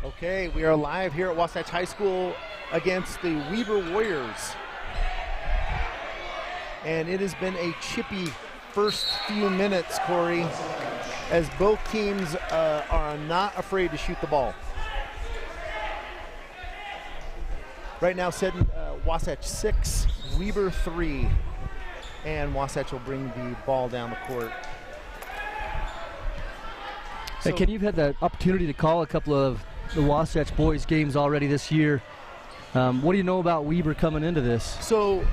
Okay, we are live here at Wasatch High School against the Weber Warriors. And it has been a chippy first few minutes, Corey, as both teams are not afraid to shoot the ball. Right now setting Wasatch 6, Weber 3, and Wasatch will bring the ball down the court. Hey, Ken, you've had the opportunity to call a couple of the Wasatch boys games already this year. What do you know about Weber coming into this? So,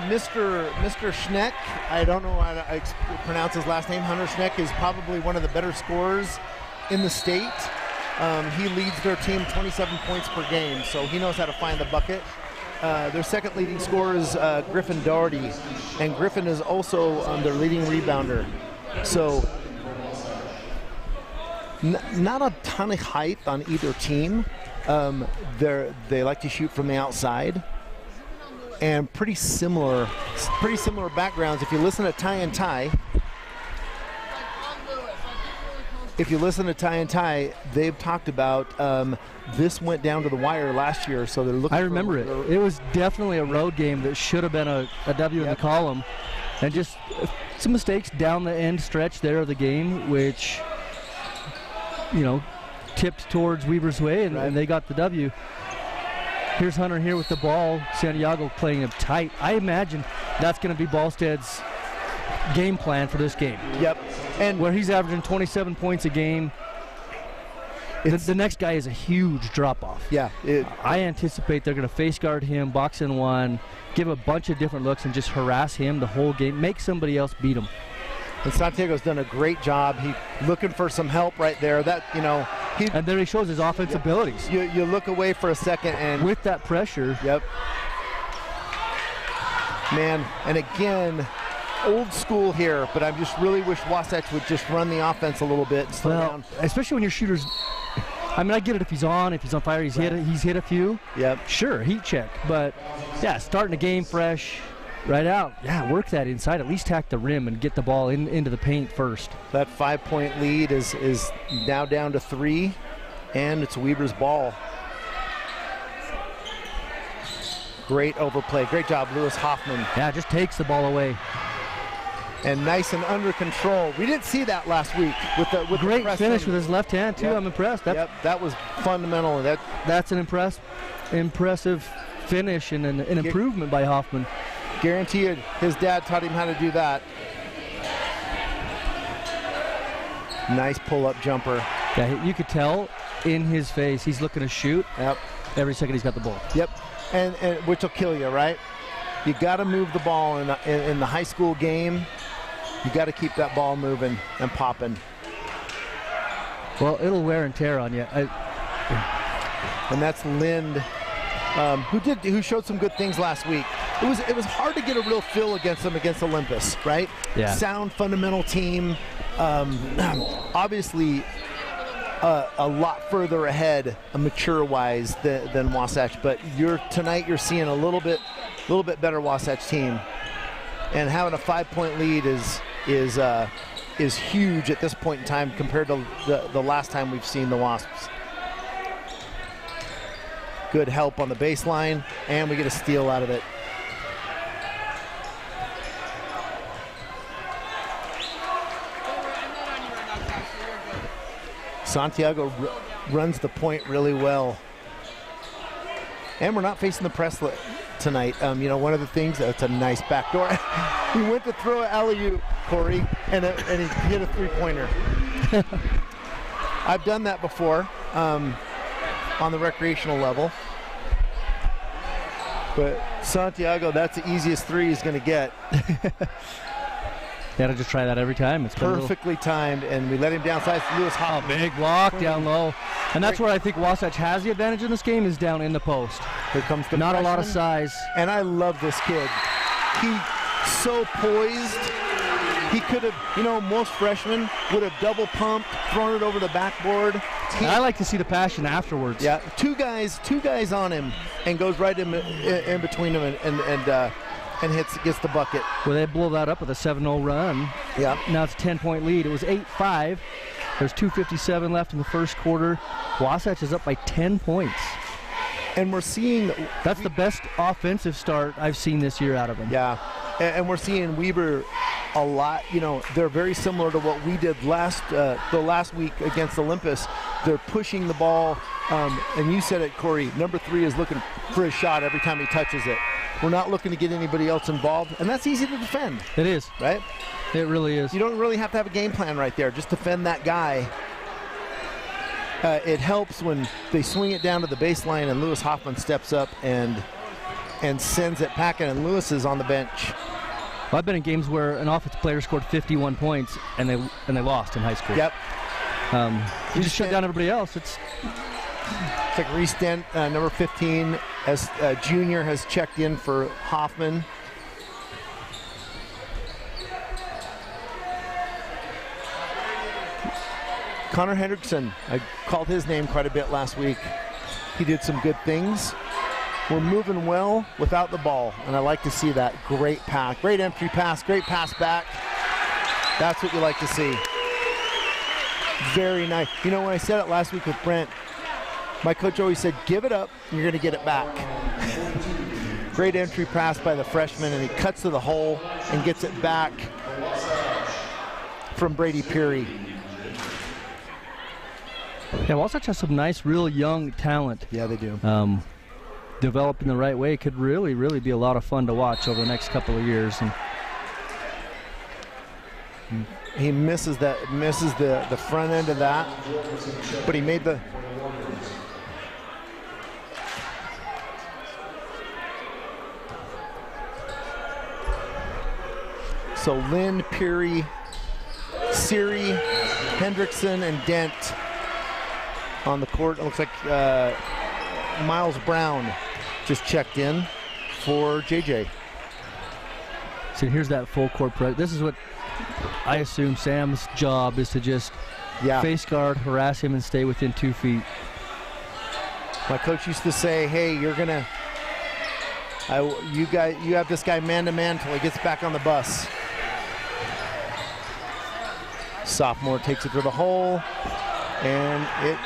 Mr. Schneck, I don't know how to pronounce his last name. Hunter Schneck is probably one of the better scorers in the state. He leads their team 27 points per game, so he knows how to find the bucket. Their second leading scorer is Griffin Doherty, and Griffin is also their leading rebounder. So, not a ton of height on either team. They like to shoot from the outside, and pretty similar backgrounds. If you listen to Ty and Ty, they've talked about this went down to the wire last year, so they're looking. I remember it. It was definitely a road game that should have been a W in the column, and just some mistakes down the end stretch there of the game, which, you know, tipped towards Weber's way, and they got the W. Here's Hunter here with the ball. Santiago playing him tight. I imagine that's going to be Ballstead's game plan for this game. Yep. And where he's averaging 27 points a game, the next guy is a huge drop-off. Yeah. I anticipate they're going to face guard him, box in one, give a bunch of different looks, and just harass him the whole game, make somebody else beat him. And Santiago's done a great job. He's looking for some help right there. And there he shows his offensive abilities. You look away for a second, and with that pressure. Yep. Man, and again, old school here, but I just really wish Wasatch would just run the offense a little bit and slow down. Especially when your shooters, I mean, I get it if he's on fire, he's hit a few. Yep. Sure, heat check. But yeah, starting the game fresh, right out. Yeah, work that inside. At least tack the rim and get the ball into the paint first. That 5-point lead is now down to 3, and it's Weber's ball. Great overplay. Great job, Lewis Hoffman. Yeah, just takes the ball away. And nice and under control. We didn't see that last week with the great finish with his left hand too. Yep. I'm impressed. That was fundamental. That's an impressive finish and an improvement by Hoffman. Guaranteed his dad taught him how to do that. Nice pull-up jumper. Yeah, you could tell in his face he's looking to shoot. Yep. Every second he's got the ball. Yep. And which will kill you, right? You got to move the ball in the high school game. You got to keep that ball moving and popping. Well, it'll wear and tear on you. And that's Lind, who showed some good things last week. It was hard to get a real feel against them against Olympus, right? Yeah. Sound, fundamental team. Obviously, a lot further ahead, mature-wise, than Wasatch. But tonight you're seeing a little bit better Wasatch team, and having a 5-point lead is huge at this point in time compared to the last time we've seen the Wasps. Good help on the baseline, and we get a steal out of it. Santiago runs the point really well. And we're not facing the press tonight. One of the things, that's a nice backdoor. He went to throw an alley-oop, Corey, and he hit a three-pointer. I've done that before on the recreational level. But Santiago, that's the easiest three he's going to get. Got to just try that every time. It's perfectly timed, and we let him downside. Lewis Hoffman. Big block down low. And that's where I think Wasatch has the advantage in this game, is down in the post. Here comes the Not freshman. a lot of size. And I love this kid. He's so poised. He could have, most freshmen would have double pumped, thrown it over the backboard. I like to see the passion afterwards. Yeah, two guys on him, and goes right in between them and gets the bucket. Well, they blow that up with a 7-0 run. Yeah. Now it's a 10-point lead. It was 8-5. There's 2:57 left in the first quarter. Wasatch is up by 10 points. And we're seeing... That's the best offensive start I've seen this year out of them. Yeah, and we're seeing Weber a lot. You know, they're very similar to what we did the last week against Olympus. They're pushing the ball, and you said it, Corey, number 3 is looking for a shot every time he touches it. We're not looking to get anybody else involved, and that's easy to defend. It is. Right? It really is. You don't really have to have a game plan right there. Just defend that guy. It helps when they swing it down to the baseline and Lewis Hoffman steps up and sends it packing, and Lewis is on the bench. Well, I've been in games where an offensive player scored 51 points and they lost in high school. Yep. You just shut down everybody else. It's like Reese Dent, number 15, as junior, has checked in for Hoffman. Connor Hendrickson, I called his name quite a bit last week. He did some good things. We're moving well without the ball, and I like to see that. Great pass, great entry pass, great pass back. That's what you like to see. Very nice. You know, when I said it last week with Brent, my coach always said, give it up, and you're going to get it back. Great entry pass by the freshman, and he cuts to the hole and gets it back from Brady Peary. Yeah, Wasatch has some nice, real young talent. Yeah, they do. Developed in the right way could really, really be a lot of fun to watch over the next couple of years. And he misses the front end of that, but he made the... So Lynn, Peary, Siri, Hendrickson, and Dent on the court. It looks like Miles Brown just checked in for JJ. So here's that full court press. This is what I assume Sam's job is, to just face guard, harass him, and stay within 2 feet. My coach used to say, hey, you have this guy man-to-man until he gets back on the bus. Sophomore takes it to the hole, and it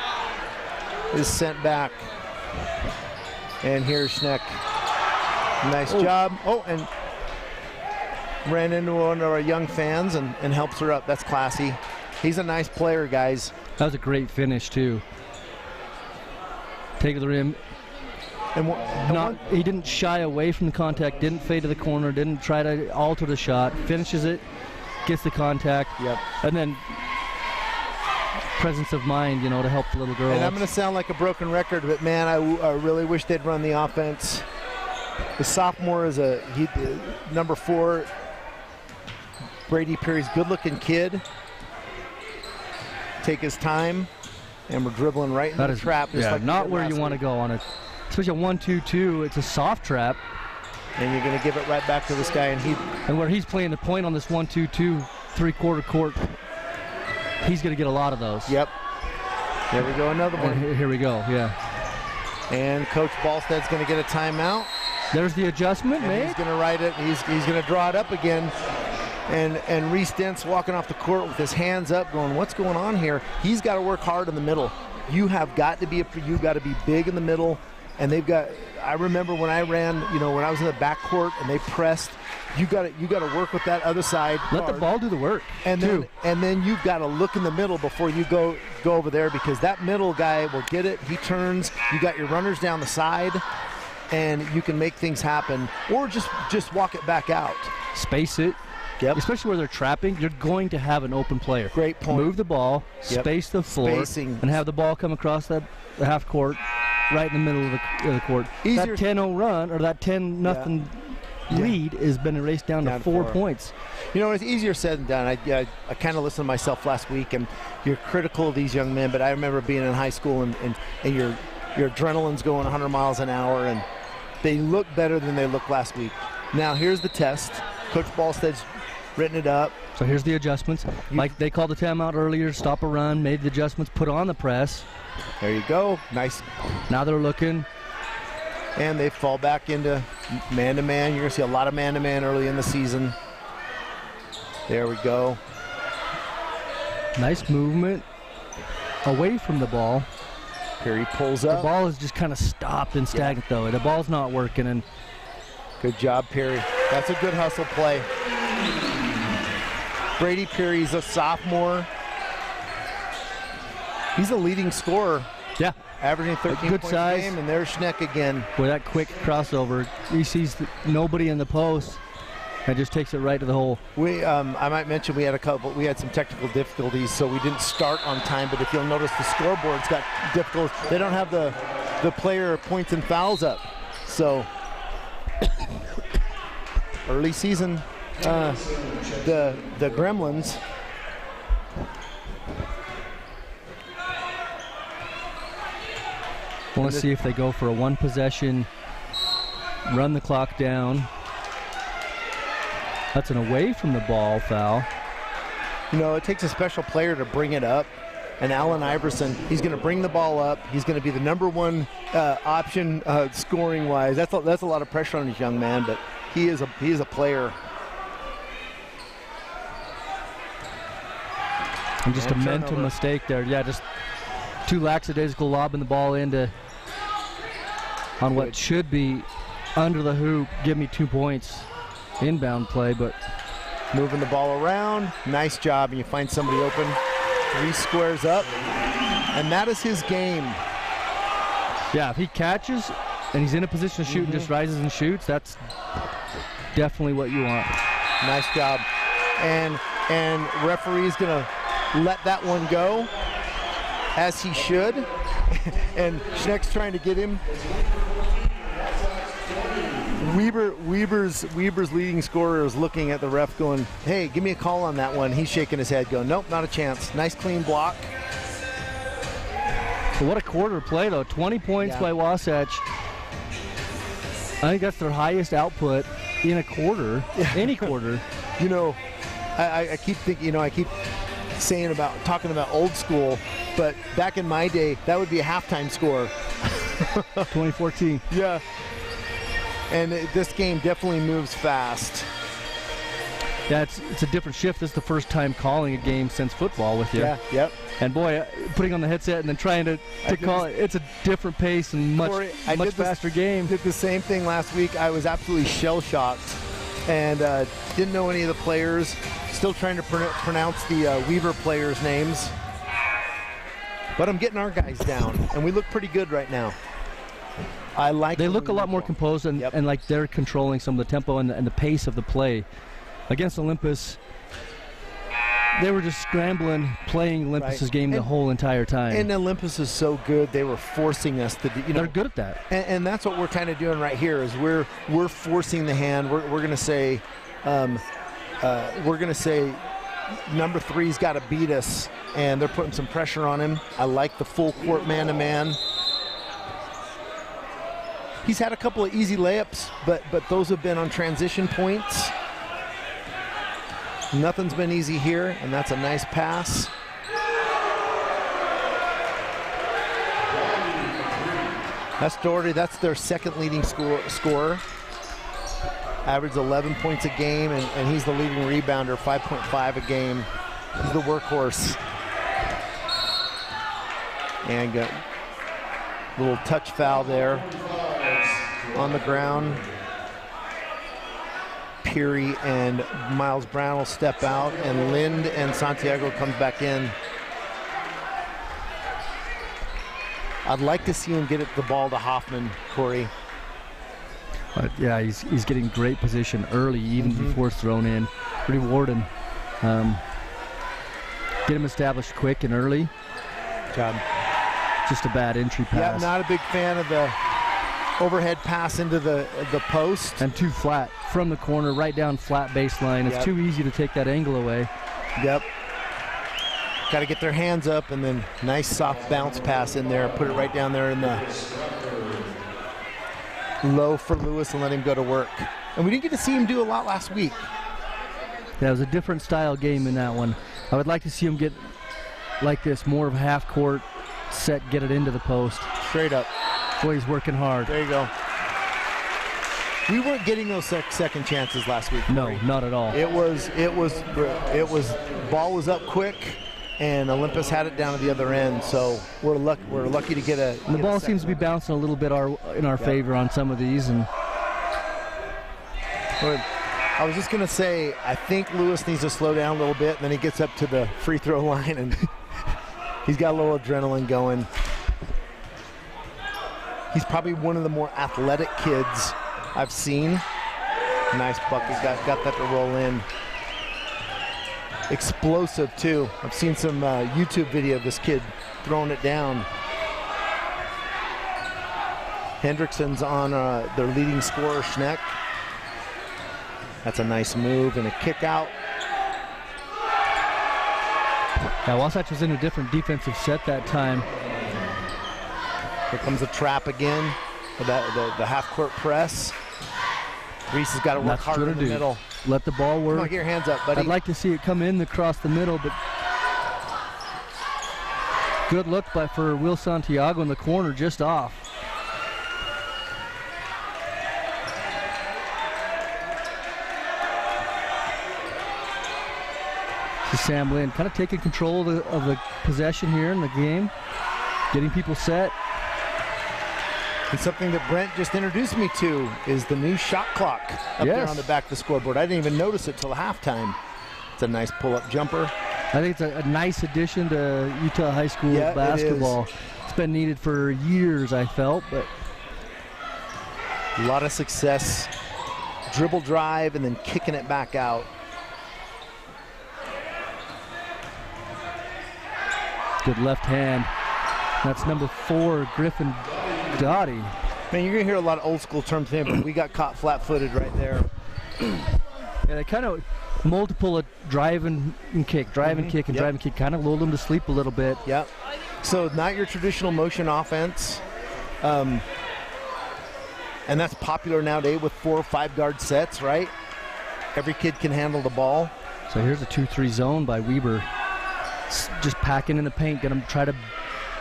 is sent back. And here's Schneck. Nice job. Oh, and ran into one of our young fans and helps her up. That's classy. He's a nice player, guys. That was a great finish, too. Take to the rim. He didn't shy away from the contact, didn't fade to the corner, didn't try to alter the shot, finishes it, gets the contact, and then presence of mind, to help the little girl. And I'm going to sound like a broken record, but man, I really wish they'd run the offense. The sophomore is number 4, Brady Peary's good-looking kid. Take his time, and we're dribbling right into the trap. Just like not where you want to go on it. Especially a 1-2-2, it's a soft trap. And you're going to give it right back to this guy, and where he's playing the point on this 1-2-2 three-quarter court, he's going to get a lot of those. Yep. There we go, another one. Here we go, And Coach Ballstead's going to get a timeout. There's the adjustment made. He's going to write it. He's going to draw it up again. And Reese Dent's walking off the court with his hands up, going, "What's going on here?" He's got to work hard in the middle. You have got to be big in the middle. And I remember when I ran, when I was in the backcourt and they pressed, you got to work with that other side. Let the ball do the work. And then you've got to look in the middle before you go over there, because that middle guy will get it. He turns. You got your runners down the side, and you can make things happen, or just walk it back out. Space it. Yep. Especially where they're trapping, you're going to have an open player. Great point. Move the ball, space the floor, and have the ball come across the half court, right in the middle of the court. That 10-0 run, or that 10-0 lead has been erased down to 4 points. It's easier said than done. I kind of listened to myself last week, and you're critical of these young men, but I remember being in high school, and your adrenaline's going 100 miles an hour, and they look better than they looked last week. Now, here's the test. Coach Ballstead's written it up. So here's the adjustments. Like they called the timeout earlier, stop a run, made the adjustments, put on the press. There you go. Nice. Now they're looking. And they fall back into man-to-man. You're going to see a lot of man-to-man early in the season. There we go. Nice movement. away from the ball. Perry pulls The up. ball is just kind of stopped and stagnant, though. The ball's not working. And Good job, Perry. That's a good hustle play. Brady Perry's a sophomore. He's a leading scorer, yeah, averaging 13 good points size. a game, and there's Schneck again. with that quick crossover, he sees nobody in the post and just takes it right to the hole. I might mention we had some technical difficulties, so we didn't start on time, but if you'll notice the scoreboard's got difficult. They don't have the player points and fouls up. So early season, the Gremlins. Well, let's see if they go for a one possession, run the clock down. That's an away from the ball foul. You know, it takes a special player to bring it up. And Allen Iverson, he's going to bring the ball up. He's going to be the number one option scoring-wise. That's a lot of pressure on his young man, but he is a player. And just And a mental turnover. mistake there. Yeah, just too lackadaisical lobbing the ball into on what Good. should be under the hoop. Give me 2 points. Inbound play, but Moving the ball around. Nice job, and you find somebody open. 3 squares up, and that is his game. yeah, if he catches and he's in a position to shoot and just rises and shoots, that's definitely what you want. Nice job. And referee's going to let that one go, as he should. And Schneck's trying to get him. Weber's leading scorer is looking at the ref going, hey, give me a call on that one. He's shaking his head going, nope, not a chance. Nice clean block. But what a quarter play, though. 20 points by Wasatch. I think that's their highest output in a quarter, any quarter. You know, I keep thinking, I keep talking about old school, but back in my day, that would be a halftime score. 2014. Yeah. And this game definitely moves fast. Yeah, it's a different shift. This is the first time calling a game since football with you. Yeah, yep. And boy, putting on the headset and then trying to call it, it's a different pace and much faster game. Did the same thing last week. I was absolutely shell-shocked and didn't know any of the players. Still trying to pronounce the Weaver players' names. But I'm getting our guys down, and we look pretty good right now. I like. They look a lot more composed and like they're controlling some of the tempo and the pace of the play. Against Olympus, they were just scrambling, playing Olympus's game the whole entire time. And Olympus is so good; they were forcing us to. They're good at that. And that's what we're kind of doing right here. Is we're forcing the hand. We're going to say, number 3's got to beat us, and they're putting some pressure on him. I like the full court man-to-man. He's had a couple of easy layups, but those have been on transition points. Nothing's been easy here, and that's a nice pass. That's Doherty. That's their second leading scorer. Averaged 11 points a game, and he's the leading rebounder, 5.5 a game. He's the workhorse. And got a little touch foul there on the ground. Peary and Miles Brown will step out, and Lind and Santiago comes back in. I'd like to see him get the ball to Hoffman, Corey. Yeah, he's getting great position early, even before it's thrown in. Rewarding. Get him established quick and early. Good job. Just a bad entry pass. Yeah, not a big fan of the overhead pass into the post. And too flat from the corner, right down flat baseline. It's too easy to take that angle away. Yep. Got to get their hands up, and then nice soft bounce pass in there. Put it right down there in the low for Lewis and let him go to work. And we didn't get to see him do a lot last week. Yeah, it was a different style game in that one. I would like to see him get like this, more of a half court set, get it into the post. Straight up. Boy, he's working hard. There you go. We weren't getting those second chances last week. No, Corey. not at all. It was ball was up quick, and Olympus had it down to the other end. So we're lucky to get a. And the ball seems to be bouncing a little bit in our favor on some of these. And I was just gonna say, I think Lewis needs to slow down a little bit, and then he gets up to the free throw line and he's got a little adrenaline going. He's probably one of the more athletic kids I've seen. Nice bucket, got that to roll in. Explosive too. I've seen some YouTube video of this kid throwing it down. Hendrickson's on their leading scorer, Schneck. That's a nice move and a kick out. Yeah, Wasatch was in a different defensive set that time. Here comes a trap again for the half-court press. Reese has got to work hard in the middle. Let the ball work. Come on, get your hands up, buddy. I'd like to see it come in across the middle, but good look for Will Santiago in the corner, just off. So Sam Lynn kind of taking control of the possession here in the game, getting people set. And something that Brent just introduced me to is the new shot clock up there on the back of the scoreboard. I didn't even notice it till halftime. It's a nice pull-up jumper. I think it's a nice addition to Utah High School basketball. It's been needed for years, I felt, but a lot of success. Dribble drive and then kicking it back out. Good left hand. That's number 4, Griffin Gotti. Man, you're gonna hear a lot of old school terms here, but we got caught flat-footed right there. Yeah, they kind of multiple drive and kick, drive and kick, and drive and kick, kind of lulled them to sleep a little bit. Yep. So not your traditional motion offense, and that's popular nowadays with 4 or 5 guard sets, right? Every kid can handle the ball. So here's a 2-3 zone by Weber. Just packing in the paint, gonna try to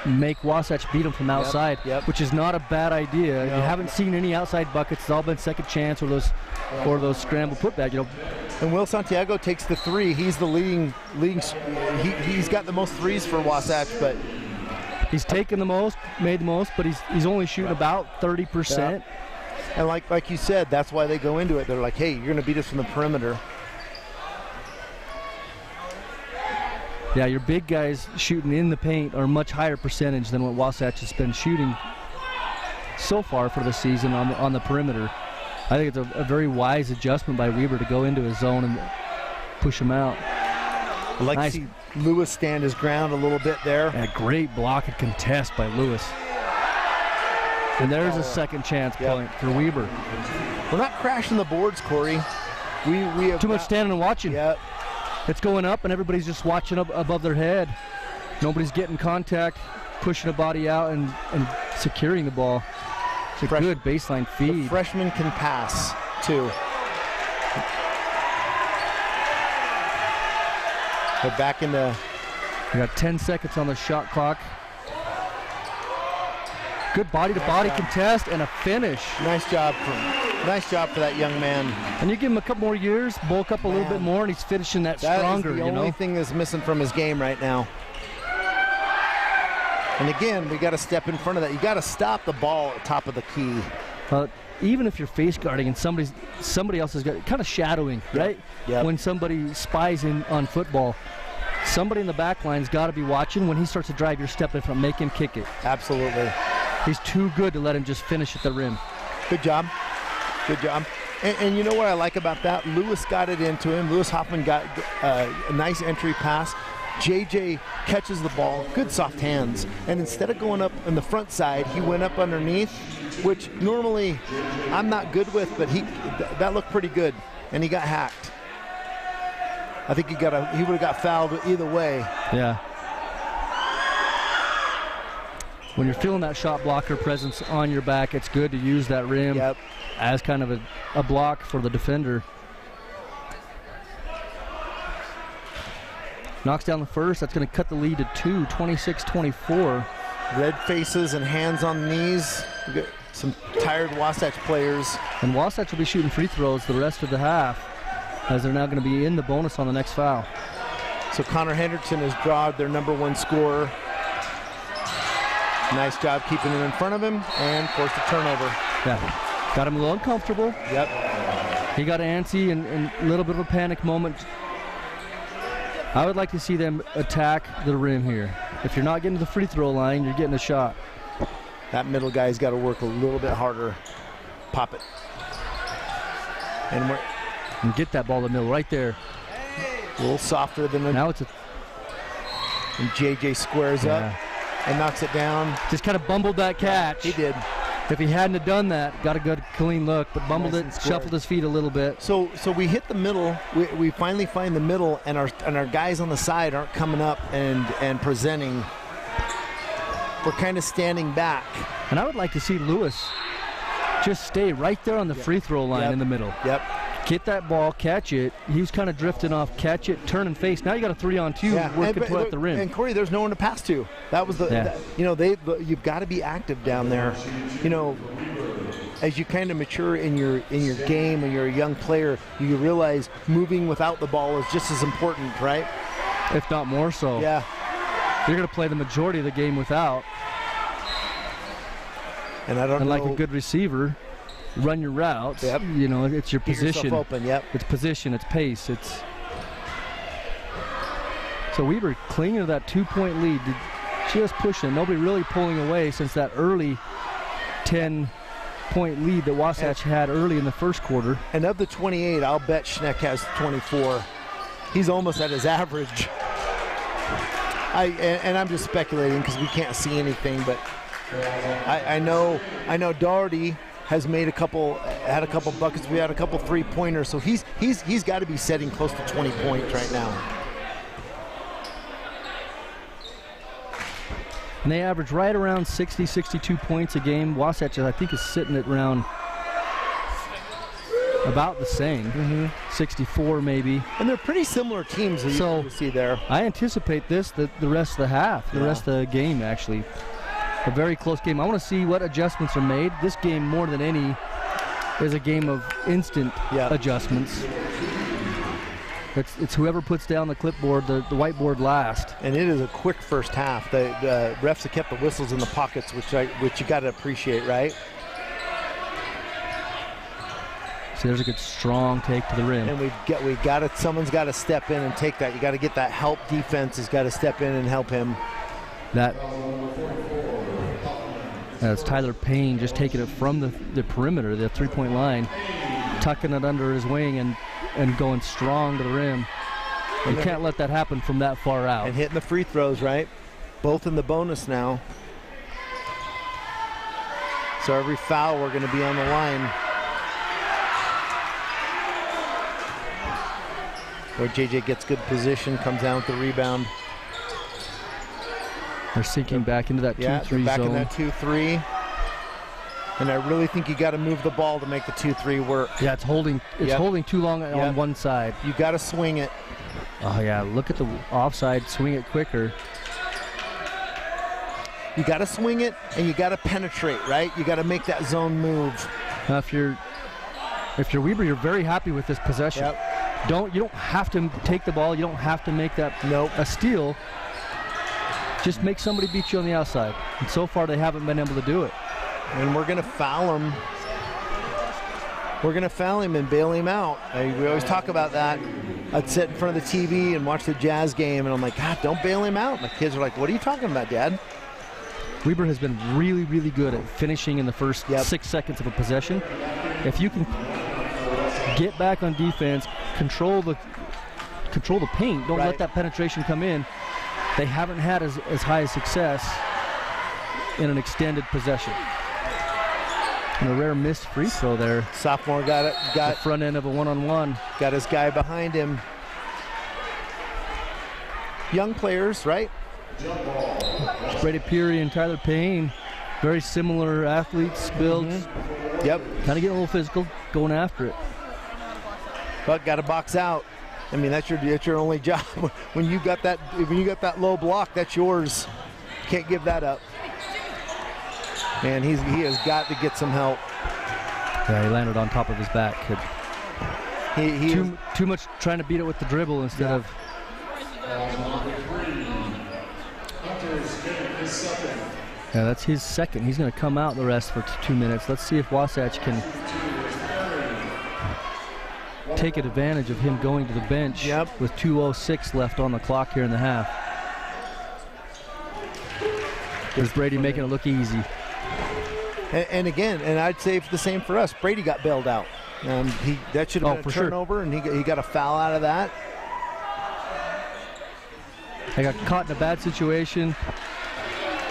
make Wasatch beat them from outside, which is not a bad idea. No. You haven't seen any outside buckets. It's all been second chance or those scramble putback. And Will Santiago takes the 3. He's the leading. He's got the most threes for Wasatch, but he's taken the most, made the most, but he's only shooting about 30%. And like you said, that's why they go into it. They're like, hey, you're gonna beat us from the perimeter. Yeah, your big guys shooting in the paint are a much higher percentage than what Wasatch has been shooting so far for the season on the perimeter. I think it's a very wise adjustment by Weber to go into his zone and push him out. I'd like to see Lewis stand his ground a little bit there. And a great block and contest by Lewis. And there's a second chance point for Weber. We're not crashing the boards, Corey. We have too much standing and watching. Yep. It's going up, and everybody's just watching up above their head. Nobody's getting contact, pushing a body out, and securing the ball. It's a good baseline feed. The freshman can pass, too. They're back in the... We got 10 seconds on the shot clock. Good body-to-body contest and a finish. Nice job for that young man. And you give him a couple more years, bulk up a little bit more, and he's finishing that stronger. That is the only thing that's missing from his game right now. And again, we got to step in front of that. You got to stop the ball at top of the key. Even if you're face guarding and somebody else is kind of shadowing, right? Yep. When somebody spies in on football, somebody in the back line's got to be watching. When he starts to drive your step in front, make him kick it. Absolutely. He's too good to let him just finish at the rim. Good job. Good job. And you know what I like about that? Lewis got it into him. Lewis Hoffman got a nice entry pass. JJ catches the ball. Good soft hands. And instead of going up on the front side, he went up underneath, which normally I'm not good with, but that looked pretty good. And he got hacked. I think he would have got fouled either way. Yeah. When you're feeling that shot blocker presence on your back, it's good to use that rim as kind of a block for the defender. Knocks down the first. That's going to cut the lead to 2, 26-24. Red faces and hands on the knees. We got some tired Wasatch players. And Wasatch will be shooting free throws the rest of the half, as they're now going to be in the bonus on the next foul. So Connor Henderson has drawed their #1 scorer. Nice job keeping him in front of him and forced a turnover. Yeah, got him a little uncomfortable. Yep. He got antsy and a little bit of a panic moment. I would like to see them attack the rim here. If you're not getting to the free throw line, you're getting a shot. That middle guy's got to work a little bit harder. Pop it. And get that ball to the middle right there. A little softer than now it's a. And JJ squares up and knocks it down. Just kind of bumbled that catch. He did. If he hadn't have done that, got a good clean look, but bumbled it, shuffled his feet a little bit. So we hit the middle. We finally find the middle, and our guys on the side aren't coming up and presenting. We're kind of standing back. And I would like to see Lewis just stay right there on the free throw line in the middle. Yep. Get that ball, catch it. He was kind of drifting off, catch it, turn and face. Now you got a 3-on-2 working toward the rim. And Corey, there's no one to pass to. That was you've got to be active down there. As you kind of mature in your game and you're a young player, you realize moving without the ball is just as important, right? If not more so. Yeah. You're going to play the majority of the game without. And I don't know. Like a good receiver, run your routes. Yep. It's your Keep position. yourself open. Yep. It's position. It's pace. So we were clinging to that 2-point lead, just pushing. Nobody really pulling away since that early 10-point lead that Wasatch had early in the first quarter. And of the 28, I'll bet Schneck has 24. He's almost at his average. And I'm just speculating because we can't see anything, but I know Doherty has had a couple buckets. We had a couple 3-pointers, so he's got to be setting close to 20 points right now. And they average right around 60, 62 points a game. Wasatch, I think, is sitting at around about the same, 64 maybe. And they're pretty similar teams that you see there. I anticipate the rest of the half, the rest of the game actually. A very close game. I want to see what adjustments are made. This game, more than any, is a game of instant adjustments. It's whoever puts down the clipboard, the whiteboard last. And it is a quick first half. The refs have kept the whistles in the pockets, which you got to appreciate, right? See, there's a good strong take to the rim. And we got it. Someone's got to step in and take that. You got to get that help. Defense has got to step in and help him. That's Tyler Payne just taking it from the perimeter, the 3-point line, tucking it under his wing and going strong to the rim. You can't let that happen from that far out. And hitting the free throws, right? Both in the bonus now. So every foul, we're going to be on the line. Where JJ gets good position, comes down with the rebound. They're sinking back into that 2-3 zone. Back in that 2-3. And I really think you got to move the ball to make the 2-3 work. Yeah, it's holding too long on one side. You got to swing it. Oh yeah, look at the offside, swing it quicker. You got to swing it and you got to penetrate, right? You got to make that zone move. Now if you're Weber, you're very happy with this possession. Yep. You don't have to take the ball. You don't have to make that a steal. Just make somebody beat you on the outside. And so far, they haven't been able to do it. And we're going to foul him. We're going to foul him and bail him out. We always talk about that. I'd sit in front of the TV and watch the Jazz game, and I'm like, God, don't bail him out. My kids are like, what are you talking about, Dad? Weber has been really, really good at finishing in the first 6 seconds of a possession. If you can get back on defense, control the paint, don't let that penetration come in. They haven't had as high a success in an extended possession. And a rare missed free throw there. Sophomore got the front end of a one-on-one. Got his guy behind him. Young players, right? Brady Peary and Tyler Payne, very similar athletes, builds. Yep. Kind of getting a little physical, going after it. But got to box out. I mean, that's your only job. When you got that low block, that's yours. Can't give that up. Man, he has got to get some help. Yeah, he landed on top of his back. Too much trying to beat it with the dribble instead of Yeah, that's his second. He's going to come out the rest for 2 minutes. Let's see if Wasatch can take advantage of him going to the bench with 2:06 left on the clock here in the half. There's Brady making it look easy. And again, and I'd say the same for us. Brady got bailed out. That should have been a turnover, and he got a foul out of that. I got caught in a bad situation.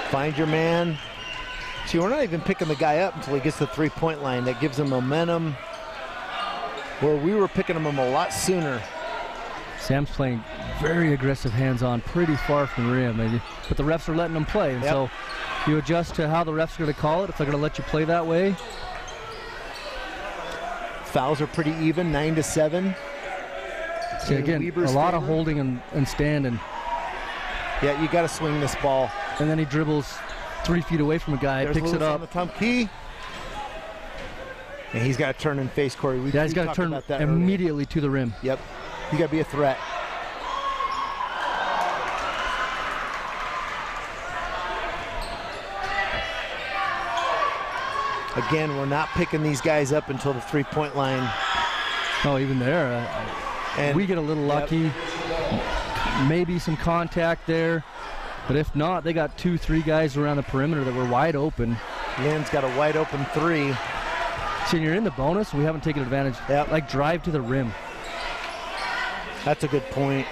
Find your man. See, we're not even picking the guy up until he gets to the three-point line. That gives him momentum, where we were picking him a lot sooner. Sam's playing very aggressive hands-on, pretty far from the rim, but the refs are letting him play, and so you adjust to how the refs are going to call it if they're going to let you play that way. Fouls are pretty even, 9-7. See, again, Weber's a lot of holding and standing. Yeah, you got to swing this ball. And then he dribbles 3 feet away from a guy, picks it up. On the thumb key. And he's got to turn and face Corey. He's got to turn immediately to the rim. Yep. You got to be a threat. Again, we're not picking these guys up until the three-point line. Oh, even there. And we get a little lucky. Maybe some contact there. But if not, they got 2-3 guys around the perimeter that were wide open. Lynn's got a wide open three. See, you're in the bonus. We haven't taken advantage. Like, drive to the rim. That's a good point.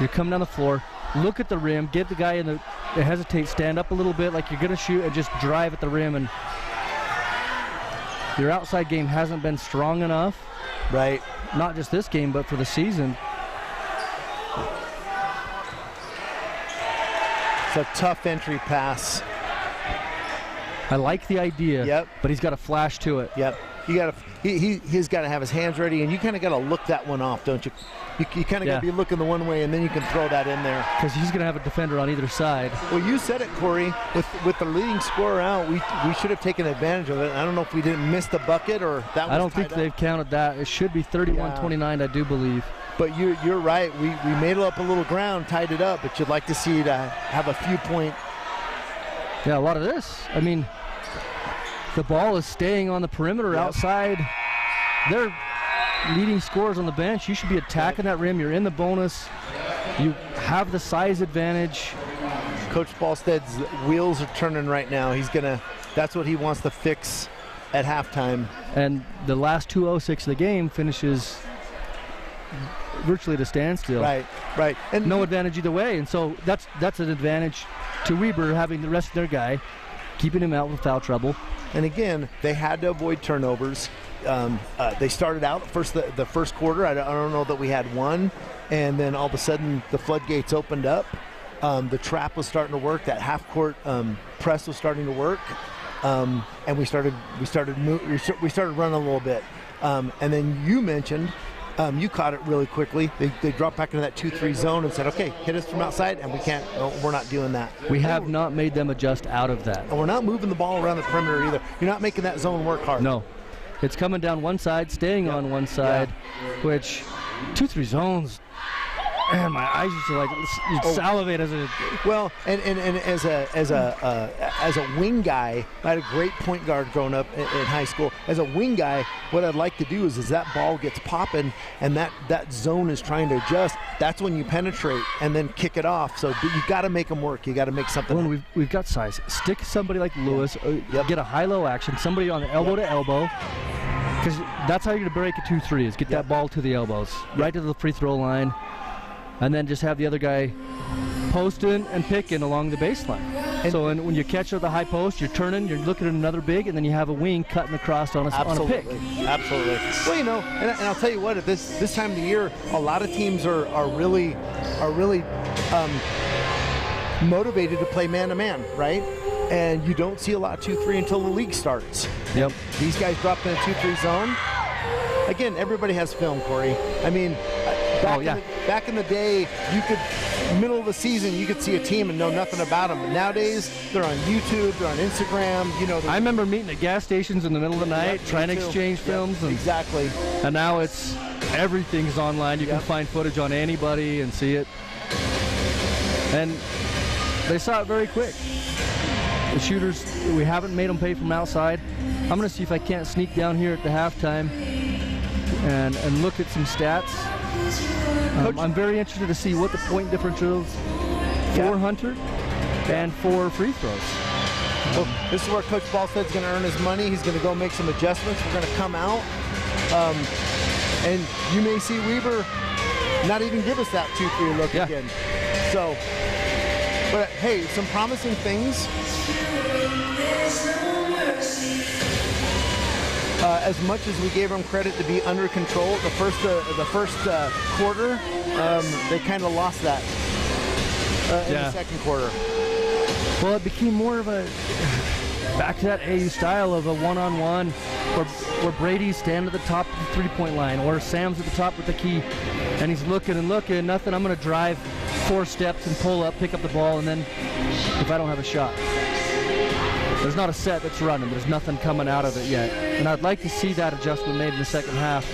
You come down the floor, look at the rim, get the guy in the hesitate, stand up a little bit like you're going to shoot, and just drive at the rim. And your outside game hasn't been strong enough. Right. Not just this game, but for the season. It's a tough entry pass. I like the idea, but he's got to flash to it. He's got to have his hands ready, and you kind of got to look that one off, don't you? You kind of got to be looking the one way, and then you can throw that in there. Because he's going to have a defender on either side. Well, you said it, Corey. With the leading scorer out, we should have taken advantage of it. I don't know if we didn't miss the bucket or that was I don't think they've counted that. It should be 31-29, I do believe. But you're right. We made up a little ground, tied it up, but you'd like to see it have a few point. Yeah, a lot of this. I mean, the ball is staying on the perimeter outside. They're leading scorers on the bench. You should be attacking that rim. You're in the bonus. You have the size advantage. Coach Ballstead's wheels are turning right now. That's what he wants to fix at halftime. And the last 2:06 of the game finishes virtually at a standstill. Right. And no advantage either way. And so that's an advantage to Weber having the rest of their guy, keeping him out with foul trouble. And again, they had to avoid turnovers. They started out the first quarter. I don't know that we had one, and then all of a sudden the floodgates opened up. The trap was starting to work. That half-court press was starting to work, and we started running a little bit. And then you mentioned. You caught it really quickly. They dropped back into that 2-3 zone and said, okay, hit us from outside, and we can't. No, we're not doing that. We have not made them adjust out of that. And we're not moving the ball around the perimeter either. You're not making that zone work hard. No. It's coming down one side, staying on one side, which 2-3 zones, man, my eyes used to you'd salivate as a... Well, and as a wing guy, I had a great point guard growing up in high school. As a wing guy, what I'd like to do is that ball gets popping and that zone is trying to adjust. That's when you penetrate and then kick it off. So you got to make them work. You got to make something. Well, we've got size. Stick somebody like Lewis. Get a high-low action. Somebody on the elbow to elbow. Because that's how you're going to break a 2-3 is get that ball to the elbows, right to the free throw line. And then just have the other guy posting and picking along the baseline. And so when you catch at the high post, you're turning, you're looking at another big, and then you have a wing cutting across on a pick. Absolutely. Well, and I'll tell you what, at this time of the year, a lot of teams are really motivated to play man-to-man, right? And you don't see a lot of 2-3 until the league starts. Yep. These guys dropped in a 2-3 zone. Again, everybody has film, Corey. I mean, back in the day, you could, middle of the season, you could see a team and know nothing about them. But nowadays, they're on YouTube, they're on Instagram. I remember meeting at gas stations in the middle of the night, trying to exchange films. Exactly. And now everything's online. You can find footage on anybody and see it. And They saw it very quick. The shooters, we haven't made them pay from outside. I'm going to see if I can't sneak down here at the halftime and look at some stats. I'm very interested to see what the point differential is for Hunter and for free throws. Well, this is where Coach Ballstead's going to earn his money. He's going to go make some adjustments. We're going to come out, and you may see Weber not even give us that 2-3 look again. So, but hey, some promising things. As much as we gave them credit to be under control, the first quarter, they kind of lost that in the second quarter. Well, it became more of a back to that AU style of a one-on-one, where Brady's standing at the top of the three-point line, or Sam's at the top with the key, and he's looking and looking. Nothing. I'm going to drive 4 steps and pull up, pick up the ball, and then if I don't have a shot. There's not a set that's running. There's nothing coming out of it yet. And I'd like to see that adjustment made in the second half,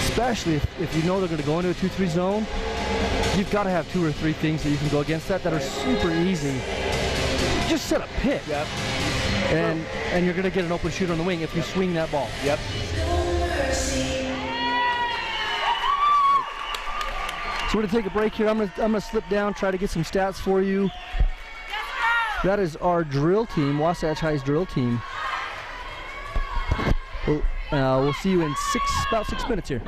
especially if you know they're going to go into a 2-3 zone. You've got to have 2 or 3 things that you can go against that are super easy. Just set a pick. Yep. And you're going to get an open shooter on the wing if you swing that ball. Yep. So we're going to take a break here. I'm going to slip down, try to get some stats for you. That is our drill team, Wasatch High's drill team. We'll see you in about 6 minutes here.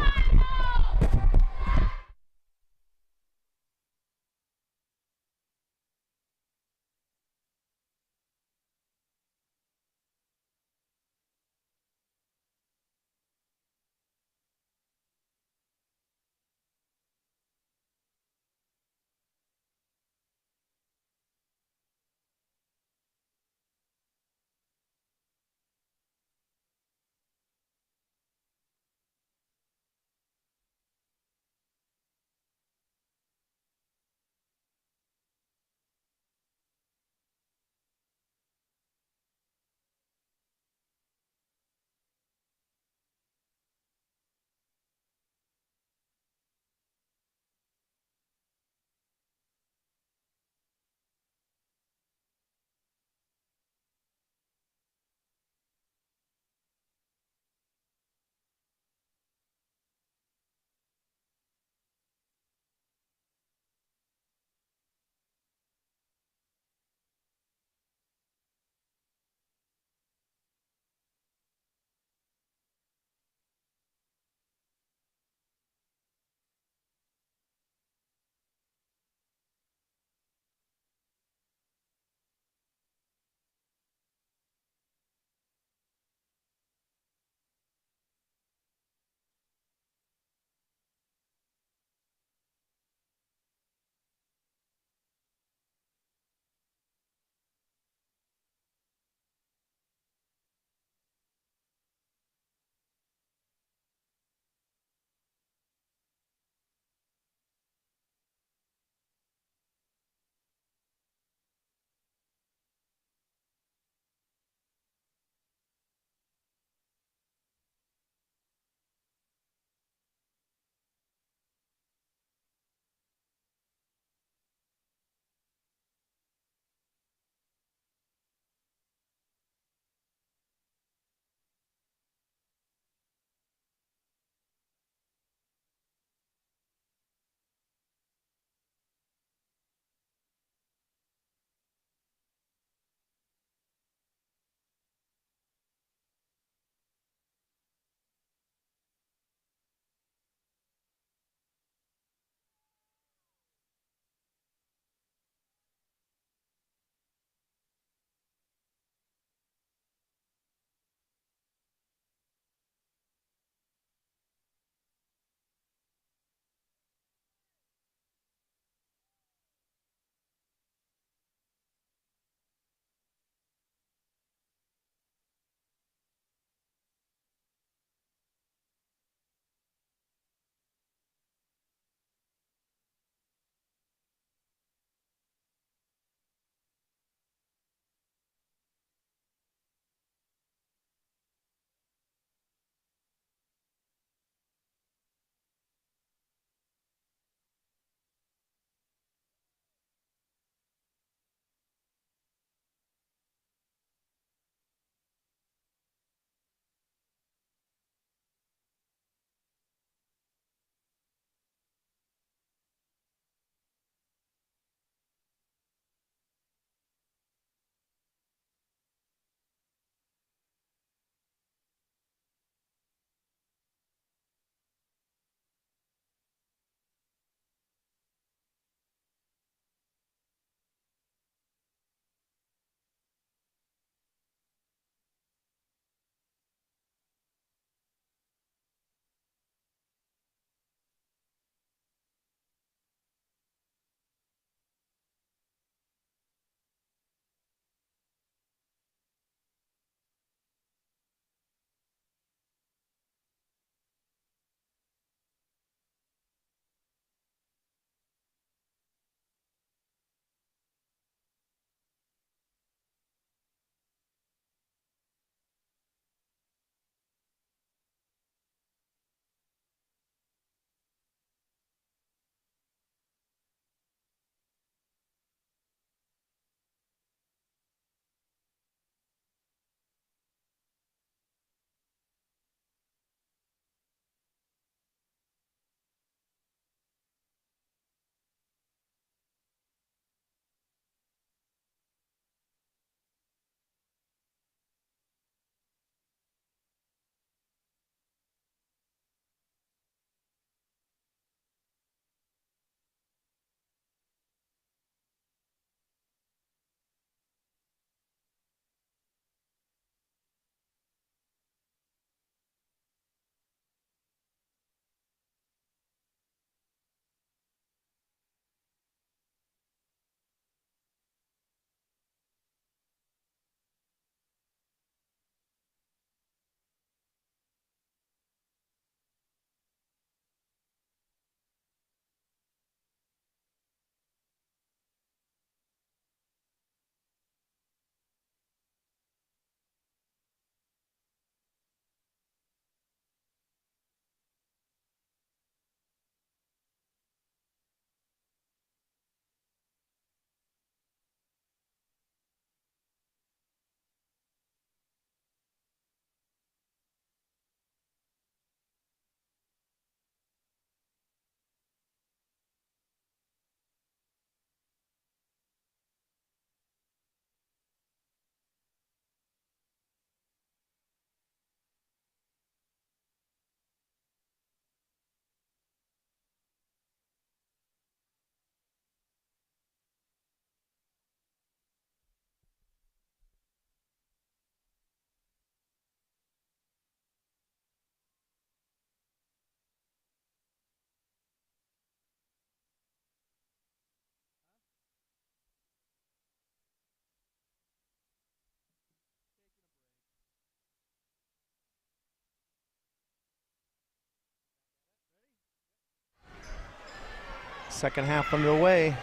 Second half underway.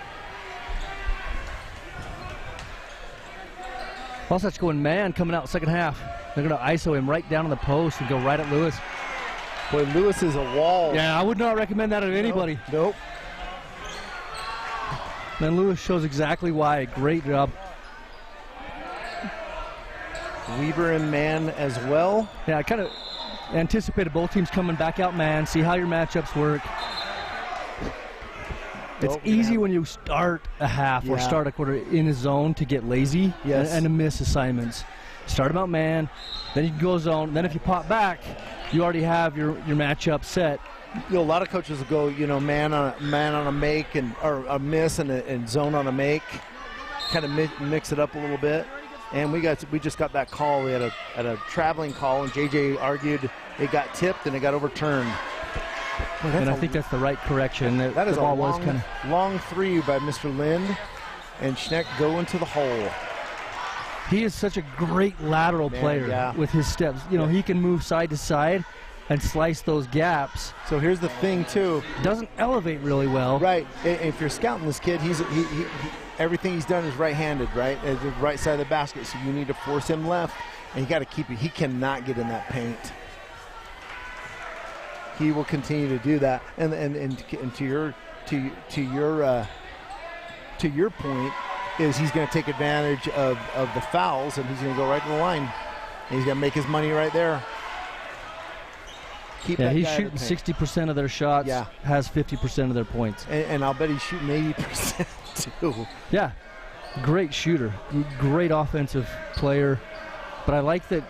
Wasatch going man coming out second half. They're going to ISO him right down on the post and go right at Lewis. Boy, Lewis is a wall. Yeah, I would not recommend that of anybody. Nope. Then Lewis shows exactly why. Great job. Weaver in man as well. Yeah, I kind of anticipated both teams coming back out man, see how your matchups work. It's easy when you start a half or start a quarter in a zone to get lazy and to miss assignments. Start them out man, then you can go zone. Then if you pop back, you already have your matchup set. You know, a lot of coaches will go, you know, man on a make or a miss and zone on a make, kind of mix it up a little bit. And we just got that call. We had a traveling call, and JJ argued it got tipped and it got overturned. Well, and I think that's the right correction. That is a long three by Mr. Lind, and Schneck go into the hole. He is such a great lateral player with his steps. You know, he can move side to side and slice those gaps. So here's the thing, too. Doesn't elevate really well. Right. If you're scouting this kid, everything he's done is right-handed, right? At the right side of the basket, so you need to force him left, and you got to keep it. He cannot get in that paint. He will continue to do that, and to your point is he's going to take advantage of the fouls, and he's going to go right to the line, and he's going to make his money right there. He's shooting 60% of their shots. Has 50% of their points, and I'll bet he's shooting 80% too. Yeah, great shooter, great offensive player, but I like that.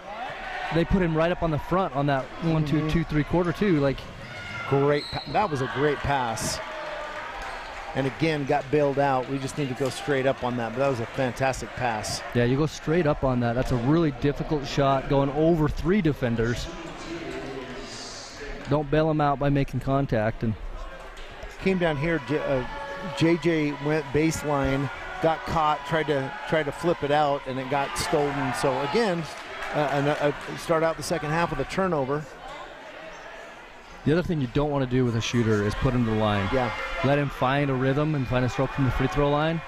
They put him right up on the front on that 1, 2, 2, 3 quarter too. Like, great. That was a great pass. And again, got bailed out. We just need to go straight up on that. But that was a fantastic pass. Yeah, you go straight up on that. That's a really difficult shot, going over 3 defenders. Don't bail them out by making contact. And came down here. JJ went baseline, got caught, tried to flip it out, and it got stolen. So again. Start out the second half with a turnover. The other thing you don't want to do with a shooter is put him to the line. Yeah. Let him find a rhythm and find a stroke from the free throw line.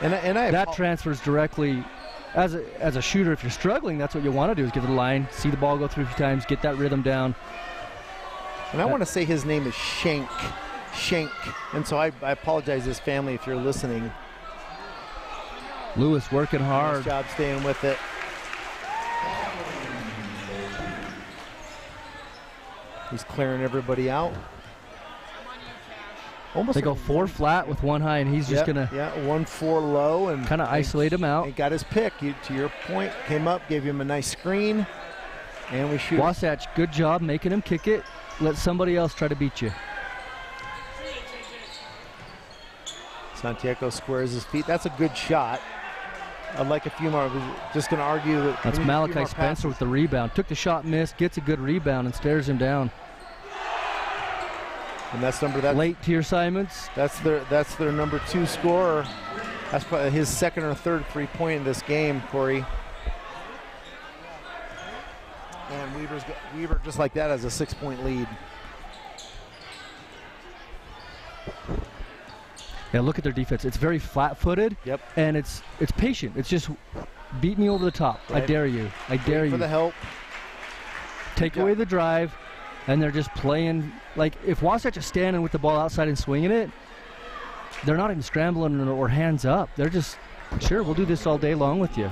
That transfers directly. As a shooter, if you're struggling, that's what you want to do is get to the line, see the ball go through a few times, get that rhythm down. And I want to say his name is Shank. And so I apologize to his family if you're listening. Lewis working hard. Nice job staying with it. He's clearing everybody out. They go 4 flat with 1 high, and he's just going to 1-4 low and kind of isolate him out. He got his pick. To your point, came up, gave him a nice screen, and we shoot. Wasatch, good job making him kick it. Let somebody else try to beat you. Santiago squares his feet. That's a good shot. I'd like a few more. Just going to argue that. That's Malachi Spencer with the rebound. Took the shot, missed, gets a good rebound, and stares him down. And that's late to your assignments. That's their number 2 scorer. That's probably his second or third 3-point in this game, Corey. And Weaver just like that has a 6-point lead. Yeah, look at their defense. It's very flat-footed. Yep. And it's patient. It's just beat me over the top. Right. I dare you. I dare you. For the help. Take away the drive, and they're just playing. Like, if Wasatch is standing with the ball outside and swinging it, they're not even scrambling or hands up. They're just, sure, we'll do this all day long with you.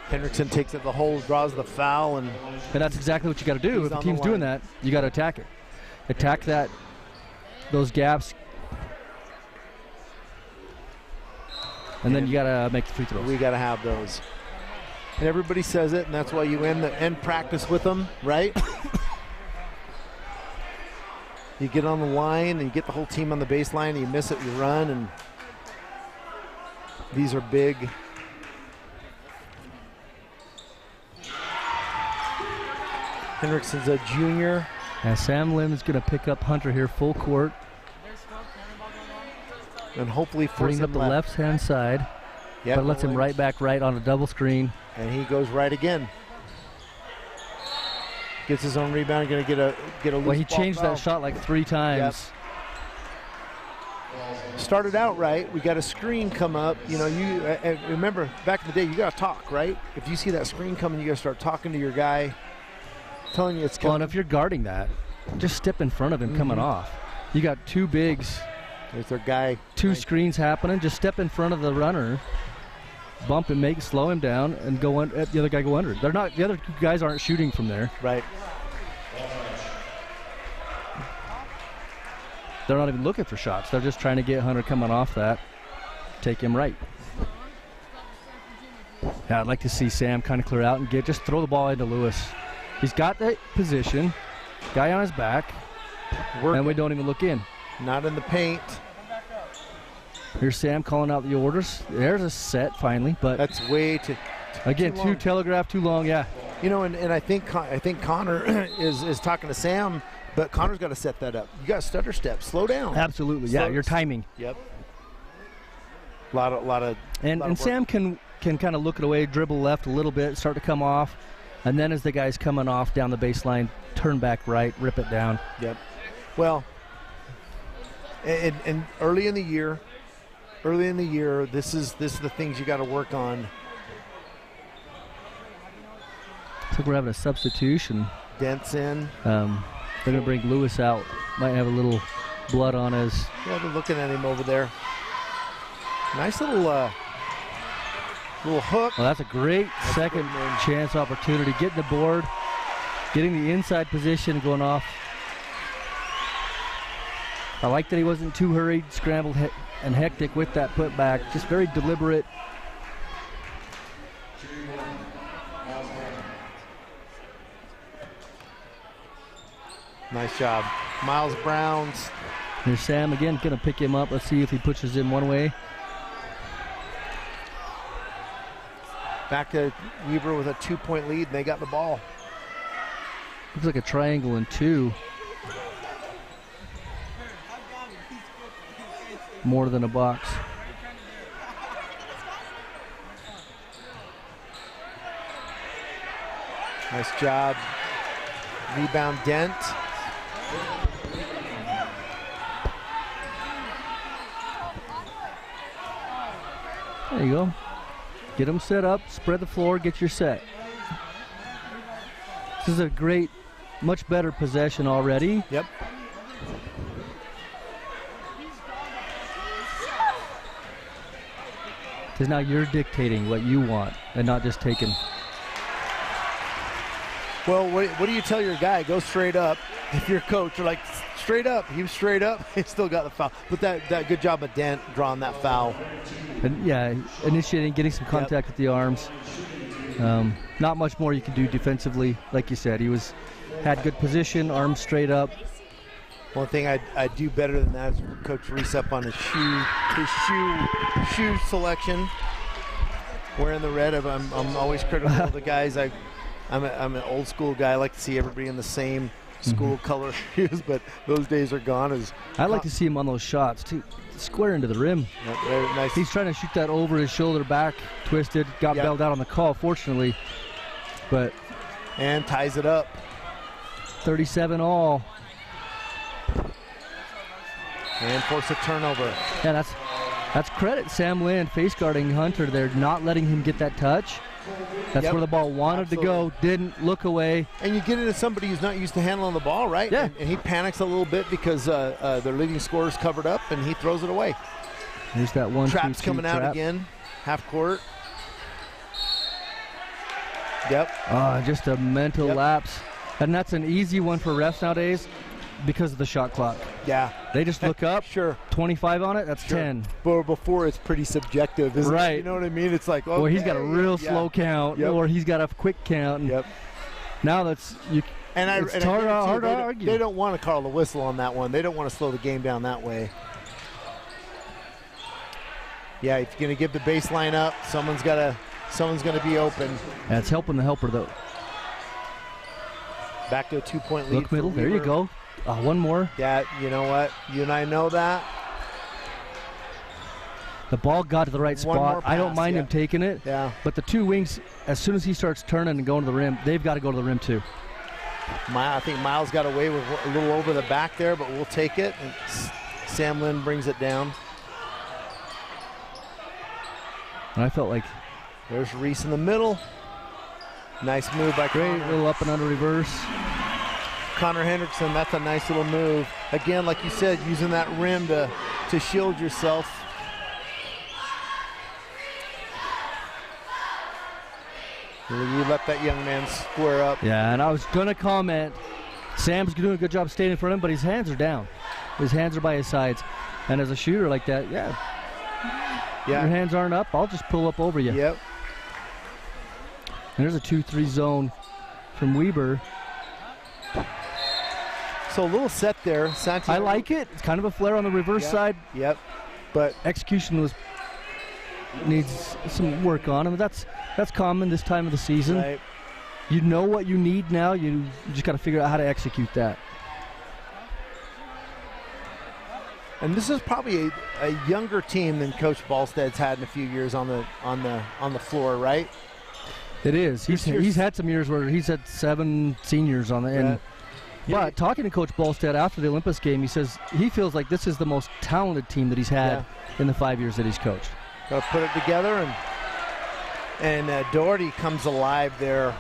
Hendrickson takes it the hole, draws the foul, and that's exactly what you got to do. If the team's doing that, you got to attack it. Attack those gaps. And then you got to make the free throws. We got to have those. And everybody says it, and that's why you end practice with them, right? You get on the line, and you get the whole team on the baseline, and you miss it, you run, and these are big. Hendrickson's a junior. And Sam Lim is going to pick up Hunter here full court. And hopefully brings up the left-hand side, but lets him right back right on a double screen. And he goes right again. Gets his own rebound, going to get a loose Well, he ball changed foul. that shot like 3 times. Yep. started out right. We got a screen come up. You know, you remember back in the day, you got to talk, right? If you see that screen coming, you got to start talking to your guy, telling you it's coming. Well, and if you're guarding that, just step in front of him coming off. You got two bigs. There's their guy. Two screens happening. Just step in front of the runner, bump him, slow him down, and go on. The other guy go under. They're not. The other guys aren't shooting from there. Right. They're not even looking for shots. They're just trying to get Hunter coming off that, take him right. Yeah, I'd like to see Sam kind of clear out and just throw the ball into Lewis. He's got that position, guy on his back, and we don't even look in. Not in the paint. Here's Sam calling out the orders. There's a set finally, but that's way too. Again, too telegraph, too long. Yeah. You know, and I think Connor is talking to Sam. But Connor's got to set that up. You got stutter step. Slow down. Absolutely. Yeah, your timing. Yep. A lot of. And Sam can kind of look it away, dribble left a little bit, start to come off, and then as the guy's coming off down the baseline, turn back right, rip it down. Yep. Well, and early in the year, this is the things you got to work on. I think we're having a substitution. Dent's in. They're going to bring Lewis out. Might have a little blood on his. Yeah, they're looking at him over there. Nice little hook. Well, that's a great second chance opportunity. Getting the board, getting the inside position, going off. I like that he wasn't too hurried, scrambled, and hectic with that putback. Just very deliberate. Nice job. Miles Brown's. Here's Sam again, going to pick him up. Let's see if he pushes him one way. Back to Weaver with a 2-point lead, and they got the ball. Looks like a triangle and two. More than a box. Nice job. Rebound Dent. There you go. Get them set up, spread the floor, get your set. This is a great, much better possession already. Yep. Because now you're dictating what you want and not just taking. Well, what do you tell your guy? Go straight up. If you're coach, you're like, straight up. He was straight up. He still got the foul. But that good job of Dent drawing that foul. And yeah, initiating, getting some contact with the arms. Not much more you can do defensively. Like you said, he had good position, arms straight up. One thing I'd do better than that is Coach Reese up on his shoe selection. Wearing the red, I'm always critical of the guys. I'm an old school guy. I like to see everybody in the same school color shoes, but those days are gone. I like to see him on those shots too, square into the rim. Yep, very nice. He's trying to shoot that over his shoulder back, twisted, got bailed out on the call, fortunately. And ties it up. 37 all. And force a turnover. Yeah, that's credit Sam Lind face guarding Hunter there, not letting him get that touch. That's where the ball wanted to go, didn't look away. And you get into somebody who's not used to handling the ball, right? Yeah. And he panics a little bit because their leading scorer's covered up, and he throws it away. There's that one. Trap's coming out again, half court. Yep. Just a mental lapse. And that's an easy one for refs nowadays because of the shot clock. Yeah. They just look up. Sure. 25 on it, that's 10. But before it's pretty subjective, isn't it? You know what I mean? It's like, well, he's got a real slow count, or he's got a quick count. Yep. Now that's it's hard to argue. They don't want to call the whistle on that one. They don't want to slow the game down that way. Yeah, if you're going to give the baseline up, someone's going to be open. Yeah, it's helping the helper though. Back to a 2-point lead. Look middle. There you go. One more. Yeah, you know what? You and I know that. The ball got to the right spot. Pass, I don't mind him taking it. Yeah. But the two wings, as soon as he starts turning and going to the rim, they've got to go to the rim too. I think Miles got away with a little over the back there, but we'll take it. And Sam Lind brings it down. And I felt like there's Reese in the middle. Nice move by great Connor. little up and under reverse. Connor Hendrickson, that's a nice little move. Again, like you said, using that rim to shield yourself. You let that young man square up. Yeah, and I was going to comment, Sam's doing a good job staying in front of him, but his hands are down. His hands are by his sides. And as a shooter like that, yeah. Your hands aren't up, I'll just pull up over you. Yep. And there's a 2-3 zone from Weber. So a little set there. Santiago. I like it. It's kind of a flare on the reverse side. Yep. But execution needs some work on him. That's common this time of the season. Right. You know what you need now. You just got to figure out how to execute that. And this is probably a younger team than Coach Ballstead's had in a few years on the floor, right? It is. He's had some years where he's had 7 seniors on the end. But talking to Coach Ballstead after the Olympus game, he says he feels like this is the most talented team that he's had in the 5 years that he's coached. Got to put it together, and Doherty comes alive there.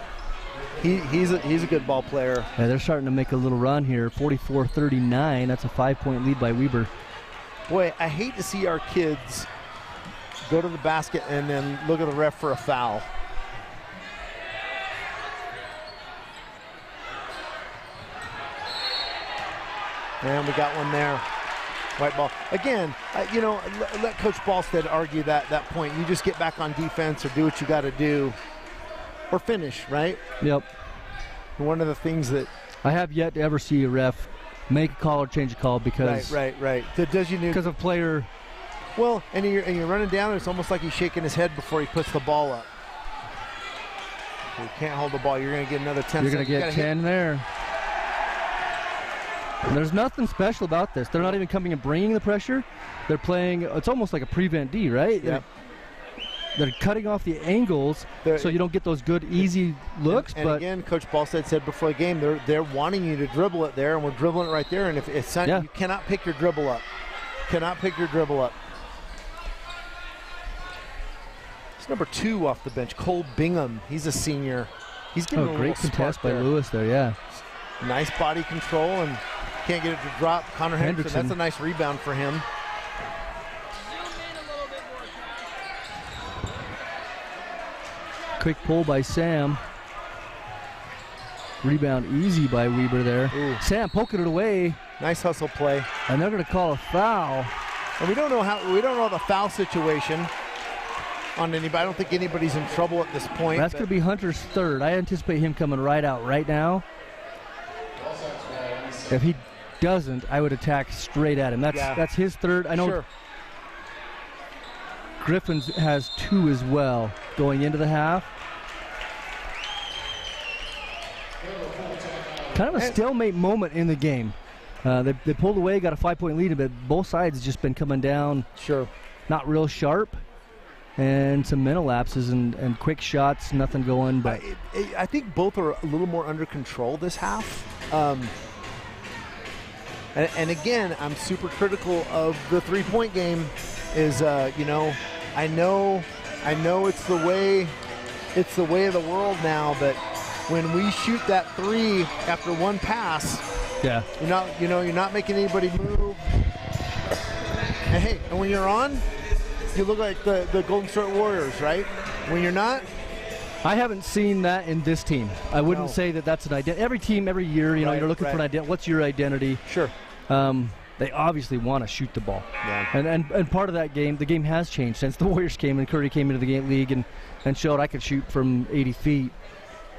He's a good ball player. Yeah, they're starting to make a little run here. 44-39. That's a 5-point lead by Weber. Boy, I hate to see our kids go to the basket and then look at the ref for a foul. And we got one there. White ball. Again, let Coach Ballstead argue that point. You just get back on defense or do what you got to do or finish, right? Yep. One of the things that I have yet to ever see a ref make a call or change a call because right. Because of player. Well, and you're running down. It's almost like he's shaking his head before he puts the ball up. You can't hold the ball. You're going to get another 10. You're going to get 10 there. And there's nothing special about this. They're not even coming and bringing the pressure. They're playing. It's almost like a prevent D, right? Yeah. They're cutting off the angles so you don't get those good, easy looks. And again, Coach Ballstead said before the game, they're wanting you to dribble it there, and we're dribbling it right there. And if it's you cannot pick your dribble up. Cannot pick your dribble up. It's number 2 off the bench, Cole Bingham. He's a senior. He's getting a great contest by Lewis there, yeah. Nice body control and can't get it to drop. Connor Hendrickson, that's a nice rebound for him. Quick pull by Sam. Rebound easy by Weber there. Ooh. Sam poking it away. Nice hustle play. And they're going to call a foul. And we don't know the foul situation on anybody. I don't think anybody's in trouble at this point. That's going to be Hunter's third. I anticipate him coming right out right now. If he doesn't, I would attack straight at him. That's his third. I know. Sure. Griffins has 2 as well going into the half. Kind of a stalemate moment in the game. They pulled away, got a 5-point lead, but both sides just been coming down. Sure. Not real sharp. And some mental lapses and quick shots, nothing going. But I think both are a little more under control this half. And again, I'm super critical of the 3-point game. I know it's the way of the world now, but when we shoot that 3 after one pass, you're not making anybody move. And hey, and when you're on, you look like the Golden State Warriors, right? When you're not, I haven't seen that in this team. I wouldn't say that that's an identity. Every team, every year, you're looking for an identity. What's your identity? Sure. They obviously want to shoot the ball. Yeah. And part of that game, the game has changed since the Warriors came and Curry came into the league and showed I could shoot from 80 feet.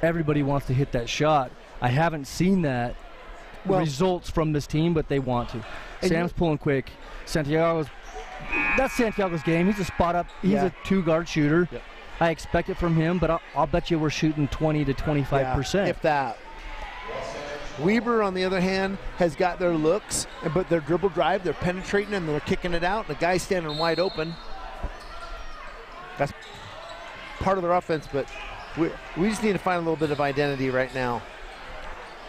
Everybody wants to hit that shot. I haven't seen that results from this team, but they want to. Sam's pulling quick. That's Santiago's game. He's a spot up. He's a 2-guard shooter. Yep. I expect it from him, but I'll bet you we're shooting 20 to 25%. If that. Weber, on the other hand, has got their looks, but their dribble drive, they're penetrating and they're kicking it out. The guy's standing wide open. That's part of their offense, but we just need to find a little bit of identity right now.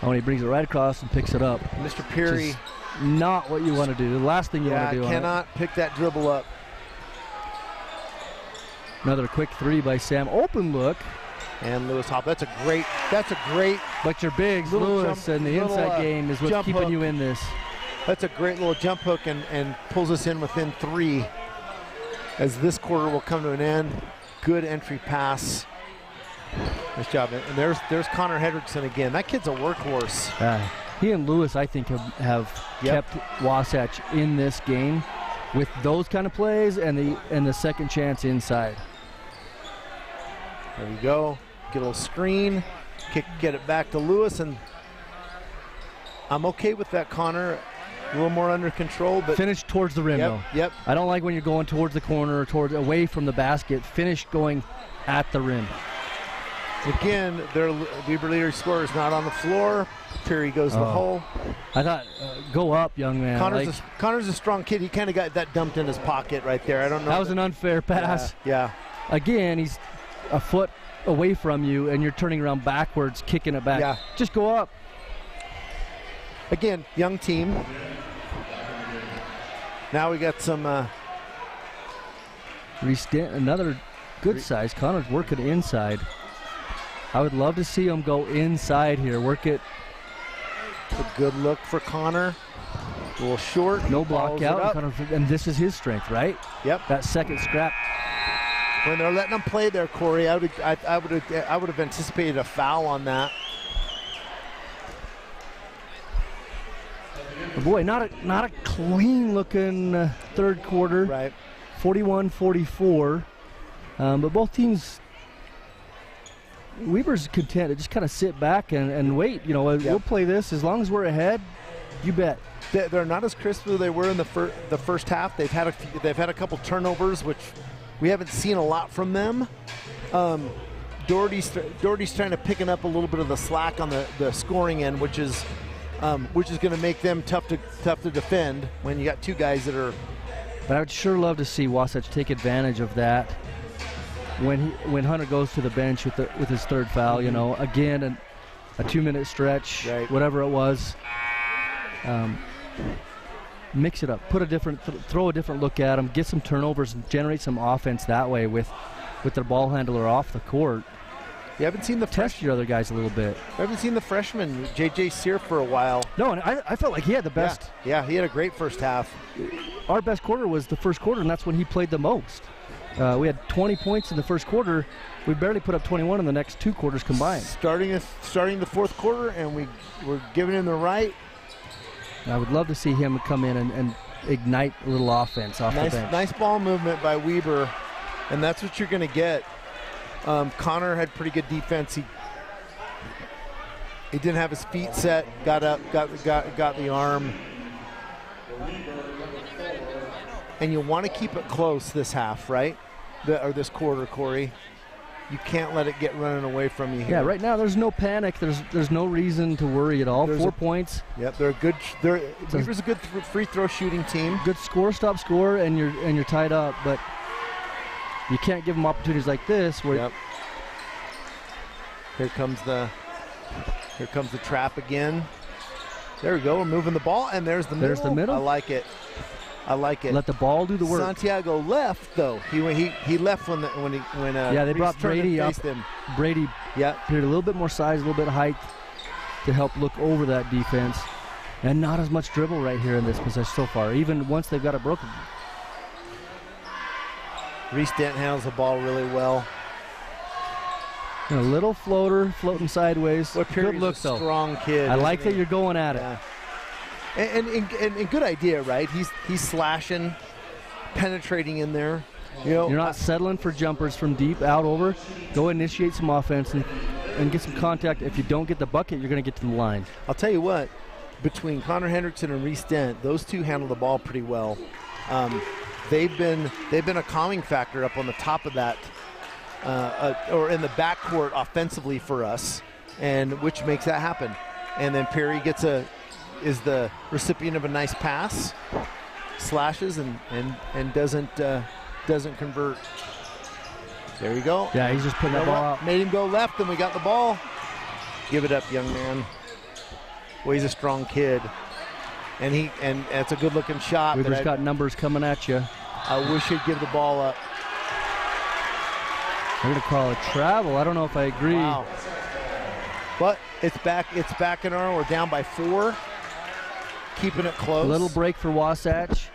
Oh, and he brings it right across and picks it up. Mr. Peary. Not what you want to do. The last thing you want to do. Cannot pick that dribble up. Another quick three by Sam. Open look. And Lewis Hop. That's a great. But your bigs, Lewis, and the inside game is what's keeping you in this. That's a great little jump hook and pulls us in within 3 as this quarter will come to an end. Good entry pass. Nice job. And there's Connor Hendrickson again. That kid's a workhorse. He and Lewis, I think, have kept Wasatch in this game with those kind of plays and the second chance inside. There we go. Get a little screen. Get it back to Lewis, and I'm okay with that, Connor. A little more under control, but finish towards the rim, though. Yep. I don't like when you're going towards the corner or away from the basket. Finish going at the rim. Again, their Weber leader scorer is not on the floor. Perry goes to the hole. I thought, go up, young man. Connor's a strong kid. He kind of got that dumped in his pocket right there. I don't know. That was an unfair pass. Yeah. Again, he's a foot away from you, and you're turning around backwards, kicking it back. Yeah. Just go up. Again, young team. Now we got some. Another good size. Connor's working inside. I would love to see him go inside here. Work it. A good look for Connor. A little short. No block out. And this is his strength, right? Yep. That second scrap. When they're letting him play there, Corey, I would have anticipated a foul on that. Boy, not a clean-looking third quarter. Right. 41-44. But both teams, Weber's content to just kind of sit back and wait. You know, we'll play this as long as we're ahead. You bet. They're not as crisp as they were in the first half. They've had a couple turnovers, which we haven't seen a lot from them. Doherty's trying to picking up a little bit of the slack on the scoring end, which is going to make them tough to defend when you got two guys that are. But I would sure love to see Wasatch take advantage of that when Hunter goes to the bench with his third foul. You know, again a 2-minute stretch, right. Whatever it was. Mix it up, throw a different look at them, get some turnovers, and generate some offense that way with their ball handler off the court. You haven't seen the test your other guys a little bit. I haven't seen the freshman J.J. Sear for a while. No, and I felt like he had the best. Yeah, he had a great first half. Our best quarter was the first quarter, and that's when he played the most. We had 20 points in the first quarter. We barely put up 21 in the next 2 quarters combined. Starting the fourth quarter, and we're giving him the right. I would love to see him come in and ignite a little offense off the bench. Nice ball movement by Weber, and that's what you're going to get. Connor had pretty good defense. He didn't have his feet set. Got up, got the arm. And you want to keep it close this half, right? Or this quarter, Corey. You can't let it get running away from you here. Yeah, right now there's no panic. There's no reason to worry at all. 4 points. Yep, Weber's a good free throw shooting team. Good score, stop, score, and you're tied up. But you can't give them opportunities like this. Where Here comes the trap again. There we go. We're moving the ball, and there's the middle. There's the middle. I like it. Let the ball do the work. Santiago left though. He left when they brought Brady up. Brady appeared a little bit more size, a little bit of height to help look over that defense, and not as much dribble right here in this possession so far. Even once they've got it broken. Reese Dent handles the ball really well. And a little floater floating sideways. Good look though. Strong kid. I like that you're going at it. And good idea, right? He's slashing, penetrating in there. You know, you're not settling for jumpers from deep out over. Go initiate some offense and get some contact. If you don't get the bucket, you're going to get to the line. I'll tell you what, between Connor Hendrickson and Reese Dent, those two handle the ball pretty well. They've been a calming factor up on the top of that, or in the backcourt offensively for us, and which makes that happen. And then Perry is the recipient of a nice pass, slashes and doesn't convert. There you go. Yeah, he's just putting the ball out. Made him go left, and we got the ball. Give it up, young man. Well, he's a strong kid, and it's a good-looking shot. We've just got numbers coming at you. I wish he'd give the ball up. They're going to call a travel. I don't know if I agree. Wow. But it's back in our. We're down by 4. Keeping it close. A little break for Wasatch.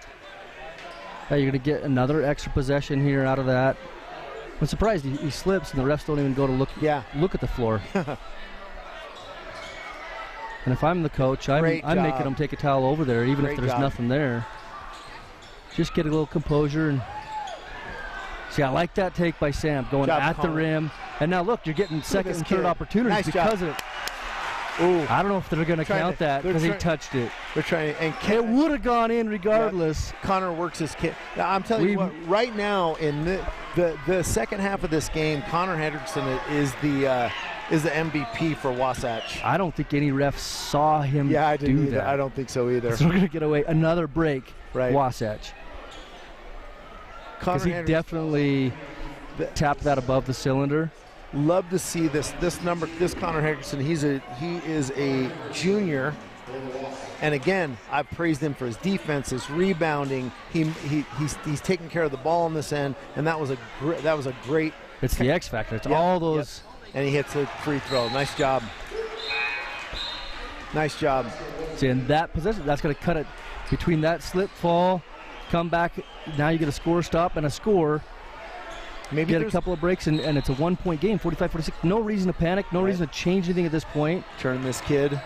You're going to get another extra possession here out of that. I'm surprised he slips and the refs don't even go to look at the floor. And if I'm the coach, I'm making them take a towel over there, even if there's nothing there. Just get a little composure. And see, I like that take by Sam, going at the rim. And now look, you're getting second and third opportunities because of it. Ooh. I don't know if they're going to count that because he touched it. They're trying, and it would have gone in regardless. Connor works his kid. Now, I'm telling you what, right now in the second half of this game, Connor Hendrickson is the MVP for Wasatch. I don't think any refs saw him do that. I don't think so either. So we're going to get away another break, Wasatch. Because he definitely tapped that above the cylinder. Love to see this Connor Hendrickson. He is a junior, and again, I've praised him for his defense, his rebounding. He's taking care of the ball on this end, and that was a great. It's the X factor. It's all those. And he hits a free throw. Nice job. Nice job. See, in that position, that's going to cut it between that slip fall, come back. Now you get a score stop and a score. Maybe get a couple of breaks, and it's a 1-point game, 45-46. No reason to panic, no reason to change anything at this point. Turn this kid.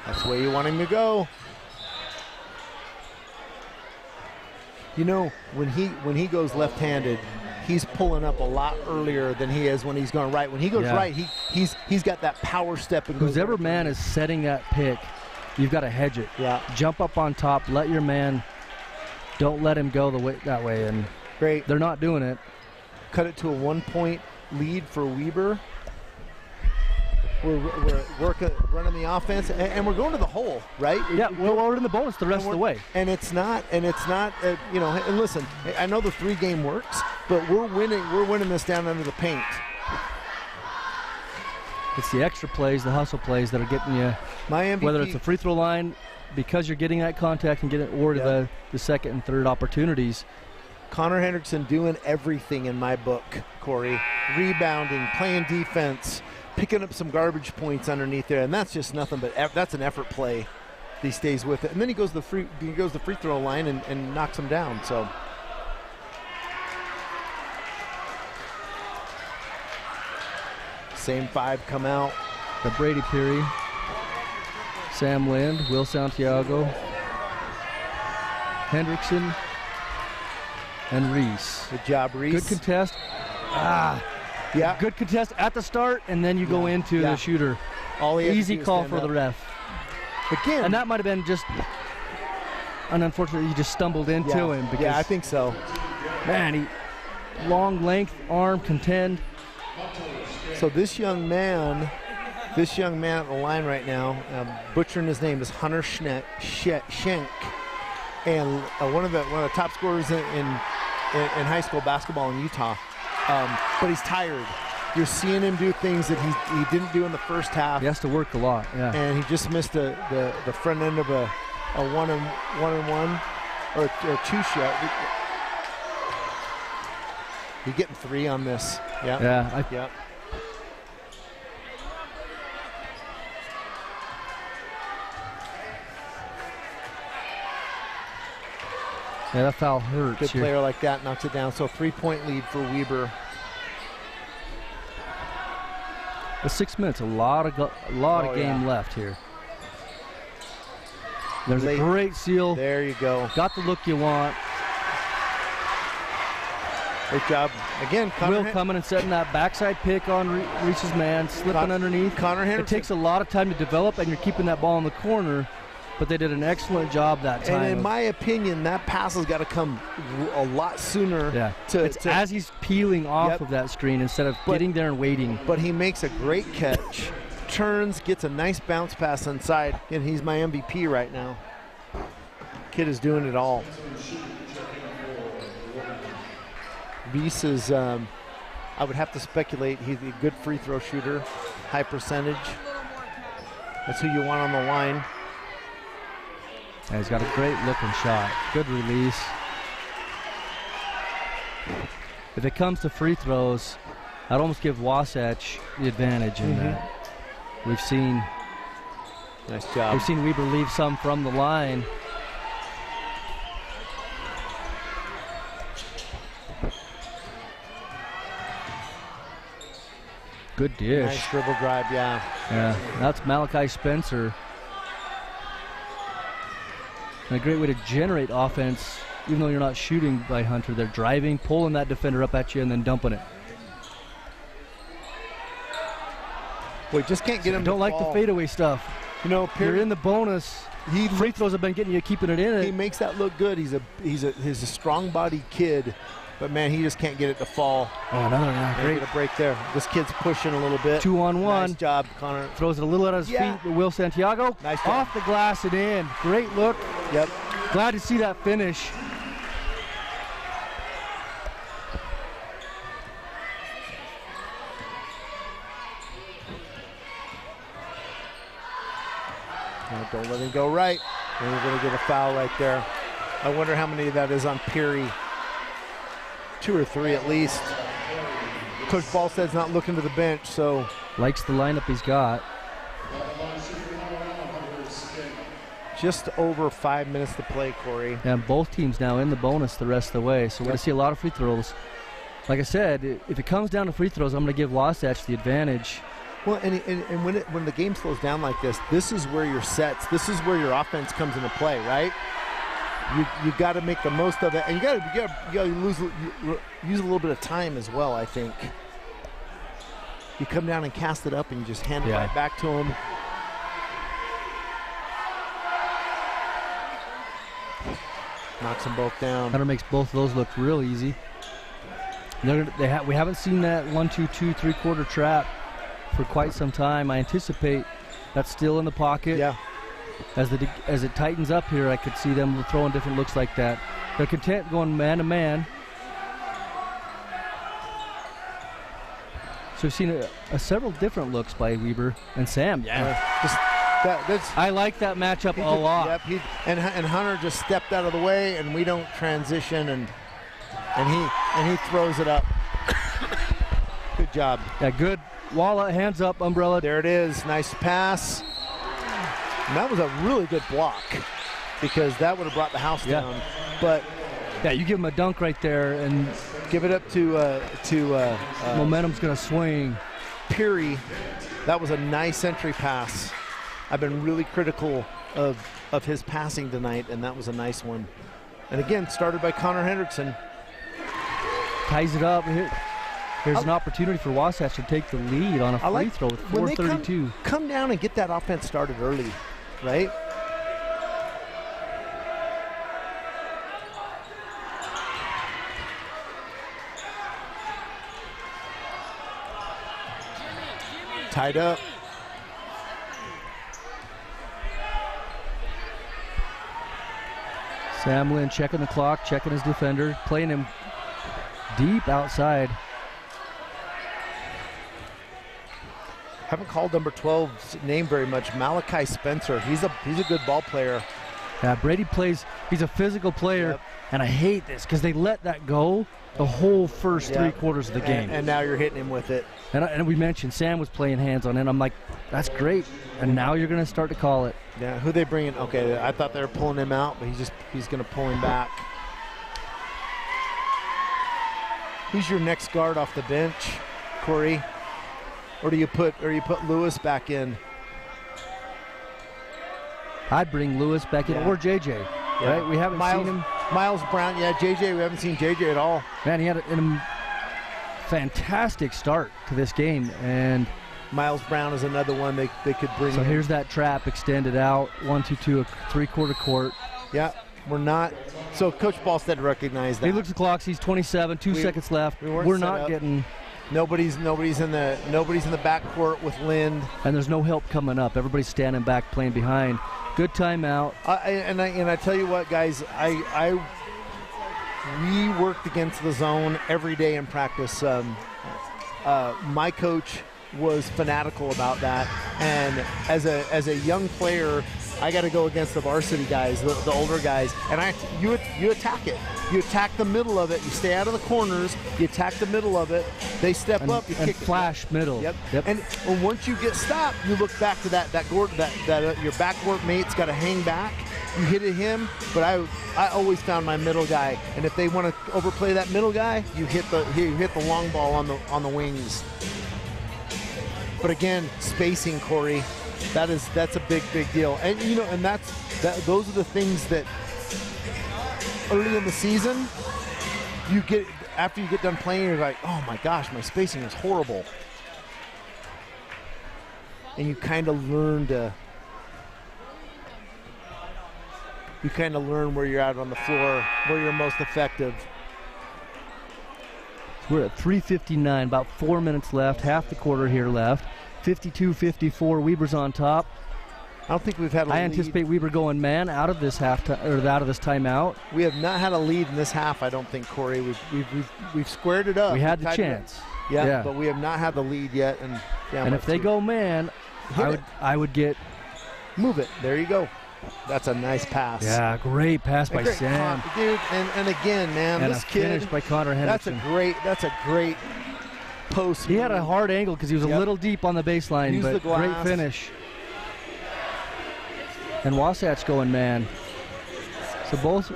That's the way you want him to go. You know, when he goes left-handed, he's pulling up a lot earlier than he is when he's going right. When he goes right, he's got that power step. And whoever man is setting that pick, you've got to hedge it. Yeah. Jump up on top. Let your man. Don't let him go that way. And great. They're not doing it. Cut it to a 1-point lead for Weber. We're running the offense, and we're going to the hole, right? Yeah, we're in the bonus the rest of the way. And it's not. You know. And listen, I know the 3-game works, but we're winning. We're winning this down under the paint. It's the extra plays, the hustle plays that are getting you. My MVP. Whether it's a free throw line, because you're getting that contact and getting or the second and third opportunities. Connor Hendrickson doing everything in my book, Corey. Rebounding, playing defense, picking up some garbage points underneath there, and that's just nothing but that's an effort play. He stays with it, and then he goes to the free throw line and knocks him down. So. Same 5 come out. The Brady Peary, Sam Lind, Will Santiago, Hendrickson, and Reese. Good job, Reese. Good contest. Good contest at the start, and then you go into the shooter. Easy call for the ref. Again. And that might have been just, and unfortunately, he just stumbled into him. Because, I think so. Man, long length, arm, contend. So this young man at the line right now, butchering his name, is Hunter Schenk, and one of the top scorers in high school basketball in Utah. But he's tired. You're seeing him do things that he didn't do in the first half. He has to work a lot. Yeah. And he just missed the front end of a one and one or a 2 shot. You're getting 3 on this. Yeah. Yeah. Yeah, that foul hurts. Good player like that knocks it down. So 3-point lead for Weber. The 6 minutes, a lot of game left here. There's a great seal. There you go. Got the look you want. Great job. Again, Will coming and setting that backside pick on Reese's man, slipping underneath. Connor Hendrickson. It takes a lot of time to develop, and you're keeping that ball in the corner. But they did an excellent job that time. And in my opinion, that pass has got to come a lot sooner. Yeah. As he's peeling off of that screen instead of getting there and waiting. But he makes a great catch, turns, gets a nice bounce pass inside, and he's my MVP right now. Kid is doing it all. Reese is, I would have to speculate, he's a good free throw shooter, high percentage. That's who you want on the line. Yeah, he's got a great looking shot. Good release. If it comes to free throws, I'd almost give Wasatch the advantage in that. We've seen nice job. We've seen Weber leave some from the line. Good dish. Nice dribble drive, yeah. Yeah, that's Malachi Spencer. And a great way to generate offense, even though you're not shooting by Hunter. They're driving, pulling that defender up at you, and then dumping it. Boy, just can't get him. Don't like the fadeaway stuff. You know, you're in the bonus. Free throws have been getting you, keeping it in. He makes that look good. He's a strong-bodied kid, but man, he just can't get it to fall. Oh, another great get a break there. This kid's pushing a little bit. 2-on-1. Nice job, Connor. Throws it a little out of his feet. But Will Santiago nice job. Off the glass and in. Great look. Yep. Glad to see that finish. Don't let him go right. And we're going to get a foul right there. I wonder how many of that is on Peary. 2 or 3 at least. Coach Ballstead's not looking to the bench, so. Likes the lineup he's got. Just over 5 minutes to play, Corey. And both teams now in the bonus the rest of the way, so we're going to see a lot of free throws. Like I said, if it comes down to free throws, I'm going to give Wasatch the advantage. Well, and when the game slows down like this is where your sets, this is where your offense comes into play, right? You got to make the most of it, and you got to use a little bit of time as well. I think you come down and cast it up, and you just hand it right back to them. Knocks them both down. Hunter makes both of those look real easy. We haven't seen that 1-2-2 3/4 trap for quite some time. I anticipate that's still in the pocket. Yeah. As it tightens up here, I could see them throwing different looks like that. They're content going man to man. So we've seen several different looks by Weber and Sam. I like that matchup a lot. Yep. And Hunter just stepped out of the way, and we don't transition, and he throws it up. Good job. Yeah, good. Walla, hands up, umbrella. There it is. Nice pass. And that was a really good block, because that would have brought the house down. But yeah, you give him a dunk right there and give it up to momentum's going to swing. Peary. That was a nice entry pass. I've been really critical of his passing tonight, and that was a nice one. And again, started by Connor Hendrickson. Ties it up. Here's an opportunity for Wasatch to take the lead on a free throw with 4:32. Come down and get that offense started early, right? Tied up. Sam Lynn checking the clock, checking his defender, playing him deep outside. Haven't called number 12's name very much. Malachi Spencer. He's a good ball player. Yeah, Brady plays. He's a physical player, and I hate this because they let that go the whole first 3 quarters of the game. And now you're hitting him with it. And we mentioned Sam was playing hands on it. I'm like, that's great. And now you're going to start to call it. Yeah, who they bringing? Okay, I thought they were pulling him out, but he's going to pull him back. Who's your next guard off the bench, Corey? Or do you put Lewis back in? I'd bring Lewis back in, or JJ. Right? We haven't seen him. Miles Brown, JJ. We haven't seen JJ at all. Man, he had a fantastic start to this game, and Miles Brown is another one they could bring in. So here's that trap extended out, 1-2-2, a 3/4 court. Yeah, we're not. So Coach Ballstead recognized that. He looks at the clock. He's 27, 2 seconds left. We're not getting. Nobody's in the backcourt with Lind. And there's no help coming up. Everybody's standing back, playing behind. Good timeout. And I tell you what, guys, we worked against the zone every day in practice. My coach was fanatical about that, and as a young player, I got to go against the varsity guys, the older guys, and you attack it. You attack the middle of it. You stay out of the corners. You attack the middle of it. They step up. You kick flash it. Middle. Yep. And once you get stopped, you look back to that your backcourt mate's got to hang back. You hit at him, but I always found my middle guy. And if they want to overplay that middle guy, you hit the long ball on the wings. But again, spacing, Corey, that's a big deal. And and those are the things that early in the season you get after you get done playing, you're like, oh my gosh, my spacing is horrible. And you kind of learn where you're out on the floor, where you're most effective. We're at 3:59, about 4 minutes left, half the quarter here left. 52-54, Weber's on top. I don't think we've had a lead. I anticipate Weber going man out of this out of this timeout. We have not had a lead in this half, I don't think, Corey. We've squared it up. We had the chance. Yeah, but we have not had the lead yet. And if they go man, I would get... Move it. There you go. That's a nice pass. Yeah, great pass by Sam. Dude, and again, man, and this a kid. Finish by Connor Henderson. That's a great post. He had a hard angle because he was a little deep on the baseline, but great finish. And Wasatch going man. So both.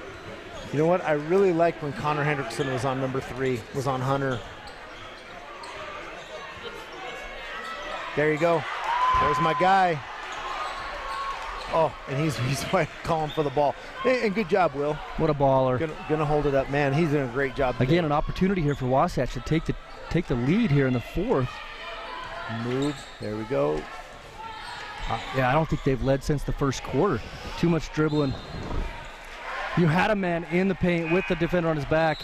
You know what? I really liked when Connor Henderson was on number 3, was on Hunter. There you go. There's my guy. Oh, and he's calling for the ball. And good job, Will. What a baller. Gonna hold it up, man. He's doing a great job. Again, an opportunity here for Wasatch to take the lead here in the 4th. Move. There we go. Yeah, I don't think they've led since the first quarter. Too much dribbling. You had a man in the paint with the defender on his back.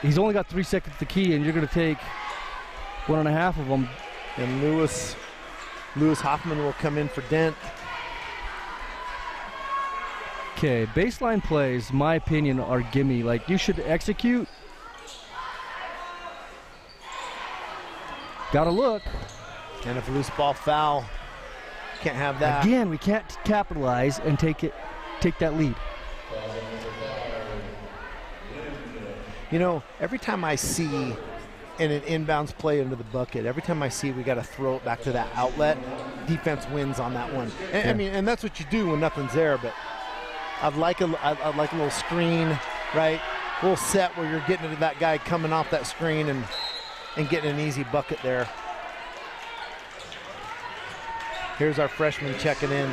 He's only got 3 seconds to key, and you're going to take 1.5 of them. And Lewis Hoffman will come in for Dent. Okay, baseline plays, my opinion, are gimme. Like, you should execute. Gotta look. And if loose ball foul, can't have that. Again, we can't capitalize and take that lead. Every time I see in an inbounds play into the bucket, every time I see we got to throw it back to that outlet, defense wins on that one. And, and that's what you do when nothing's there. But I'd like a little screen, right? A little set where you're getting into that guy coming off that screen and getting an easy bucket there. Here's our freshman checking in.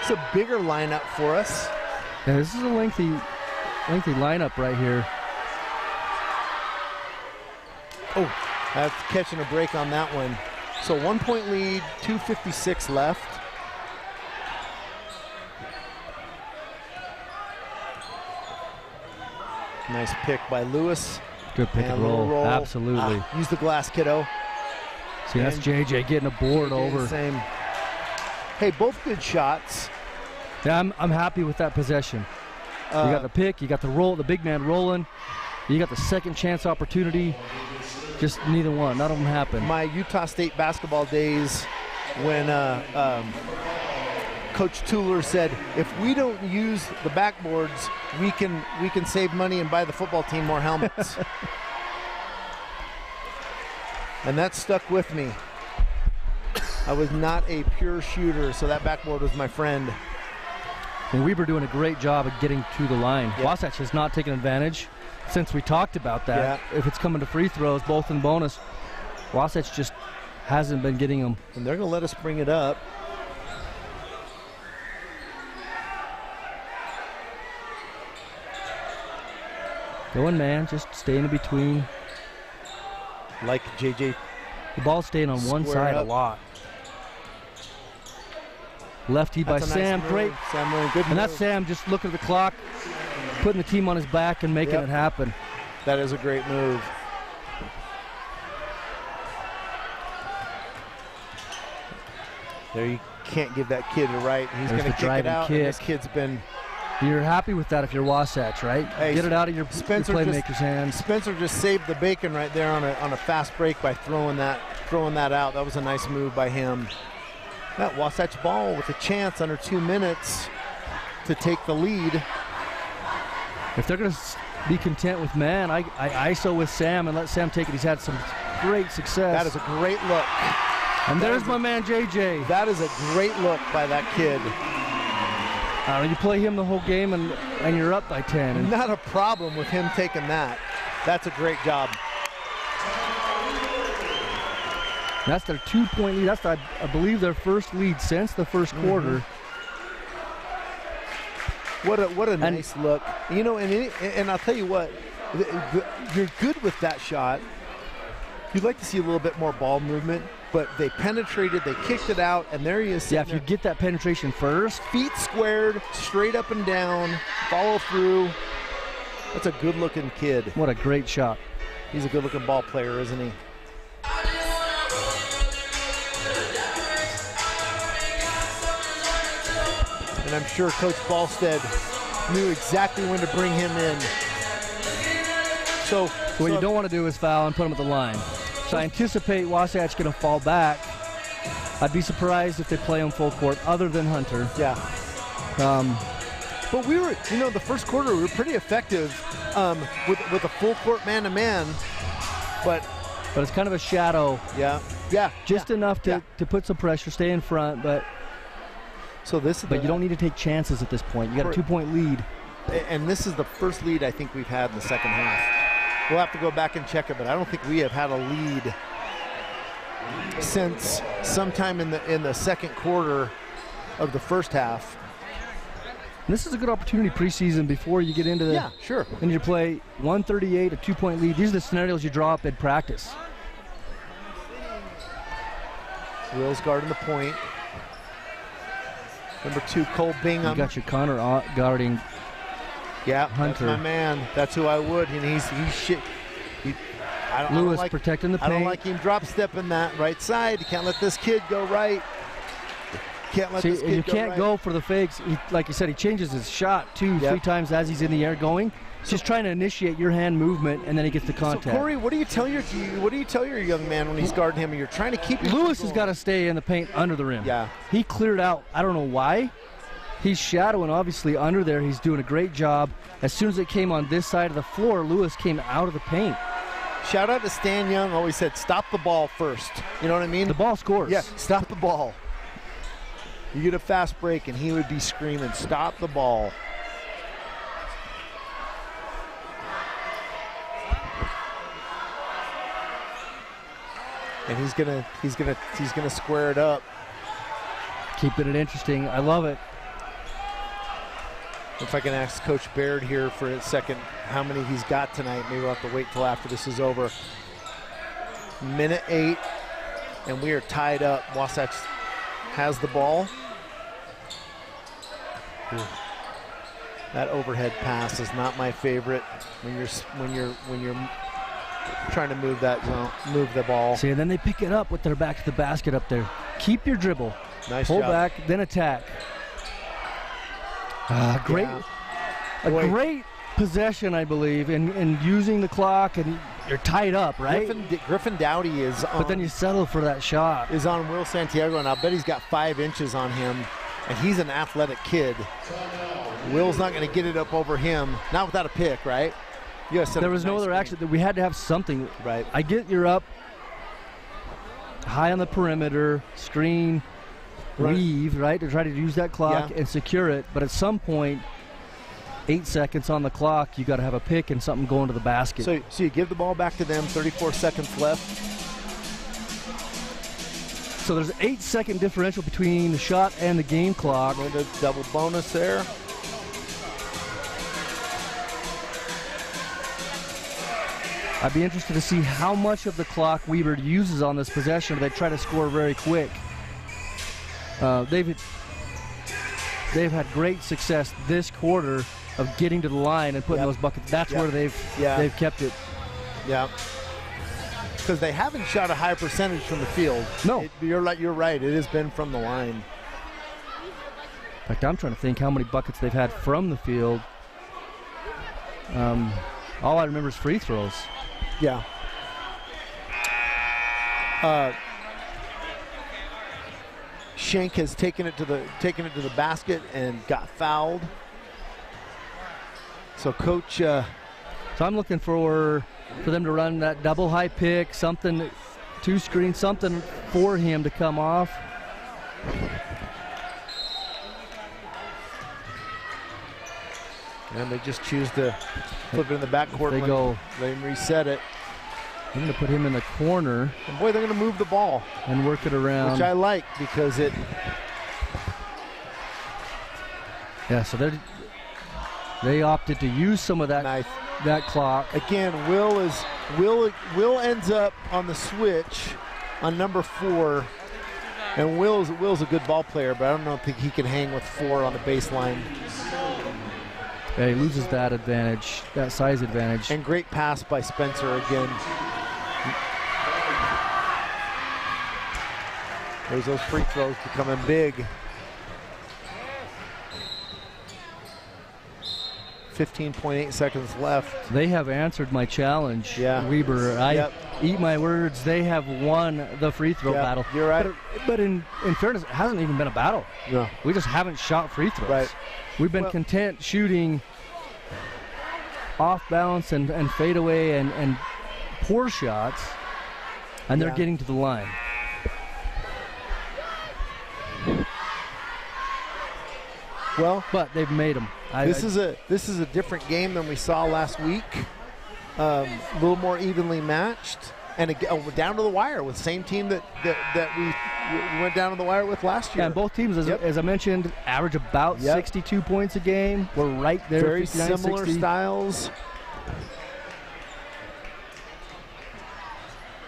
It's a bigger lineup for us. Yeah, this is a lengthy lineup right here. Oh, that's catching a break on that one. So 1-point lead, 2:56 left. Nice pick by Lewis. Good pick and roll. Absolutely. Use the glass, kiddo. See, that's JJ getting a board over. Same. Hey, both good shots. Yeah, I'm happy with that possession. You got the pick, you got the roll, the big man rolling. You got the second chance opportunity. Just neither one. None of them happened. My Utah State basketball days when Coach Tueller said, if we don't use the backboards, we can save money and buy the football team more helmets. And that stuck with me. I was not a pure shooter, so that backboard was my friend. And Weber doing a great job of getting to the line. Yep. Wasatch has not taken advantage since we talked about that. Yeah. If it's coming to free throws, both in bonus, Wasatch just hasn't been getting them. And they're going to let us bring it up. Going man, just staying in between. Like JJ. The ball's staying on one side a lot. Lefty by Sam, great. Sam really good. And that's Sam just looking at the clock, putting the team on his back and making it happen. That is a great move. There, you can't give that kid a right. He's going to kick it out. And this kid's been. You're happy with that if you're Wasatch, right? Hey, get it out of your playmaker's hands. Spencer just saved the bacon right there on a fast break by throwing that out. That was a nice move by him. That Wasatch ball with a chance under 2 minutes to take the lead. If they're going to be content with man, I ISO with Sam and let Sam take it. He's had some great success. That is a great look. And there's my man, JJ. That is a great look by that kid. You play him the whole game and you're up by 10. And not a problem with him taking that. That's a great job. That's their 2-point lead. That's, I believe, their first lead since the first quarter. What a nice look. You know, and I'll tell you what, you're good with that shot. You'd like to see a little bit more ball movement, but they penetrated, they kicked it out, and there he is. Yeah, if you get that penetration first. Feet squared, straight up and down, follow through. That's a good-looking kid. What a great shot. He's a good-looking ball player, isn't he? And I'm sure Coach Ballstead knew exactly when to bring him in. So what you don't want to do is foul and put him at the line. So I anticipate Wasatch going to fall back. I'd be surprised if they play him full court other than Hunter. Yeah. But we were, you know, the first quarter we were pretty effective with a full court man-to-man. But it's kind of a shadow. Yeah. Yeah. Just enough to put some pressure, stay in front, but you don't need to take chances at this point. You got a 2-point lead. And this is the first lead I think we've had in the second half. We'll have to go back and check it, but I don't think we have had a lead since sometime in the second quarter of the first half. And this is a good opportunity preseason before you get into the into your play. 138, a 2-point lead. These are the scenarios you draw up in practice. Wills guarding the point. Number 2, Cole Bingham. You got your Connor guarding. Yeah, Hunter. That's my man. That's who I would. And he's shit. Lewis protecting the paint. I don't like him drop stepping that right side. You can't let this kid go right. Can't let this kid you go can't right. go for the fakes. Like you said, he changes his shot 2-3 times as he's in the air going. He's just trying to initiate your hand movement, and then he gets the contact. So Corey, what do you tell your young man when he's guarding him and you're trying to keep him? Lewis has got to stay in the paint under the rim. Yeah. He cleared out. I don't know why. He's shadowing obviously under there. He's doing a great job. As soon as it came on this side of the floor, Lewis came out of the paint. Shout out to Stan Young. Always said, stop the ball first. You know what I mean? The ball scores. Yeah, stop the ball. You get a fast break, and he would be screaming, stop the ball. And he's gonna square it up. Keeping it interesting. I love it. If I can ask Coach Baird here for a second how many he's got tonight. Maybe we'll have to wait till after this is over. Minute 8, and we are tied up. Wasatch has the ball. Ooh. That overhead pass is not my favorite when you're trying to move the ball. See, and then they pick it up with their back to the basket up there. Keep your dribble. Nice Pull job. back, then attack. Great possession, I believe, in using the clock, and you're tied up, right? Griffin Dowdy is on. But then you settle for that shot. Is on Will Santiago, and I'll bet he's got 5 inches on him, and he's an athletic kid. Will's not going to get it up over him, not without a pick, right? There was no other action. That we had to have something. Right. I get you're up high on the perimeter, screen, leave, right, to try to use that clock and secure it. But at some point, 8 seconds on the clock, you got to have a pick and something going to the basket. So you give the ball back to them, 34 seconds left. So there's an 8-second differential between the shot and the game clock. And a double bonus there. I'd be interested to see how much of the clock Weber uses on this possession. They try to score very quick. They've had great success this quarter of getting to the line and putting those buckets. That's where they've kept it. Yeah. Because they haven't shot a high percentage from the field. No. You're right. It has been from the line. In fact, I'm trying to think how many buckets they've had from the field. All I remember is free throws. Yeah. Schenk has taken it to the basket and got fouled. So Coach. So I'm looking for them to run that double high pick, something, 2 screens, something for him to come off. And they just choose to flip it in the backcourt. They go. They reset it. I'm going to put him in the corner. And boy, they're going to move the ball. And work it around. Which I like because it. Yeah, so they opted to use some of that that clock. Again, Will ends up on the switch on number 4. And Will's a good ball player, but I don't think he can hang with 4 on the baseline. Yeah, he loses that advantage, that size advantage. And great pass by Spencer again. There's those free throws becoming big. 15.8 seconds left. They have answered my challenge, yeah. Weber. I eat my words. They have won the free throw battle. You're right. But in fairness, it hasn't even been a battle. No. We just haven't shot free throws. Right. We've been content shooting off balance and fade away and poor shots, and they're getting to the line. Well, but they've made them. This is a different game than we saw last week. A little more evenly matched, and down to the wire with the same team that we went down to the wire with last year. Yeah, and both teams, as I mentioned, average about 62 points a game. We're right there. Very similar styles.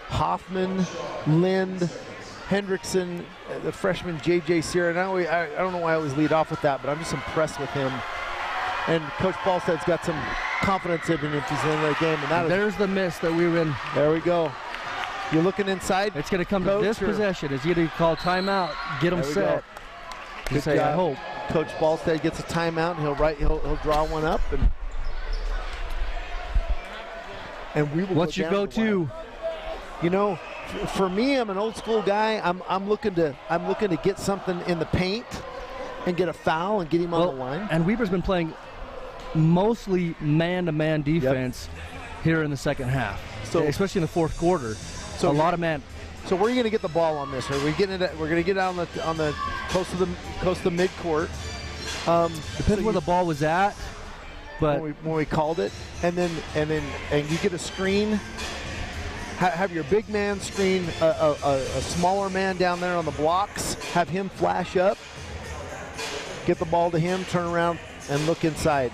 Hoffman, Lind, Hendrickson, the freshman J.J. Sierra. I don't know why I always lead off with that, but I'm just impressed with him. And Coach Ballstead's got some confidence in him if he's in the game. And there's the miss that we were in. There we go. You're looking inside. It's going to come to this possession. Is he going to call timeout, get him set? Good say, I hope. Coach Ballstead gets a timeout, and he'll draw one up, and we will. What's your go-to? You know, for me, I'm an old school guy. I'm looking to get something in the paint and get a foul and get him on the line. And Weber's been playing mostly man-to-man defense here in the second half, especially in the fourth quarter. So a lot of man. So where are you going to get the ball on this? Are we getting it? We're going to get it on the close to the midcourt. Depends where the ball was at, but when we called it, and you get a screen. Have your big man screen a smaller man down there on the blocks. Have him flash up. Get the ball to him. Turn around and look inside.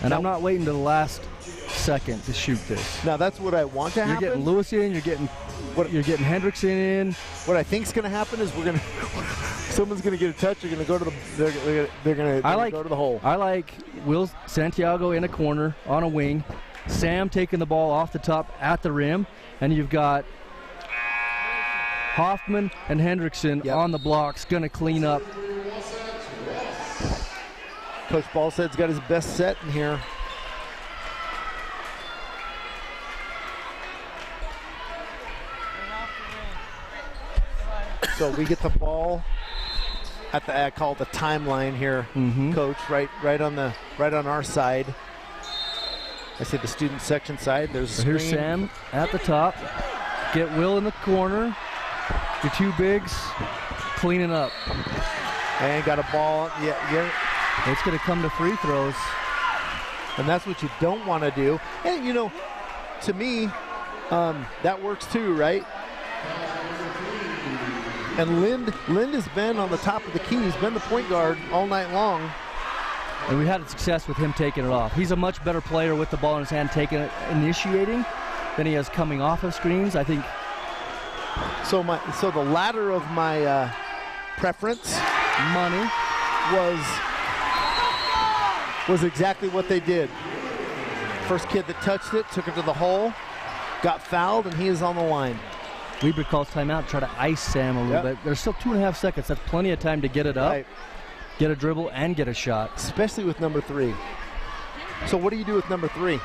And I'm not waiting to the last second to shoot this. Now that's what I want to happen. You're getting Lewis in. You're getting Hendrickson in. What I think is going to happen is someone's going to get a touch. They're going to go to go to the hole. I like Will Santiago in a corner on a wing. Sam taking the ball off the top at the rim, and you've got Hoffman and Hendrickson on the blocks, going to clean up. Coach Ballstead's got his best set in here. So we get the ball at I call it the timeline here, Coach, right on our side. I say the student section side. There's a Here's Sam at the top. Get Will in the corner. Your two bigs cleaning up. And got a ball. Yeah. It's going to come to free throws. And that's what you don't want to do. And, you know, to me, that works too, right? And Lind has been on the top of the key. He's been the point guard all night long. And we had success with him taking it off. He's a much better player with the ball in his hand, taking it, initiating, than he has coming off of screens. I think. So the ladder of my preference, money, was exactly what they did. First kid that touched it took it to the hole, got fouled, and he is on the line. Weber calls timeout to try to ice Sam a little bit. There's still 2.5 seconds. That's plenty of time to get it up. Get a dribble and get a shot. Especially with number 3. So what do you do with number 3?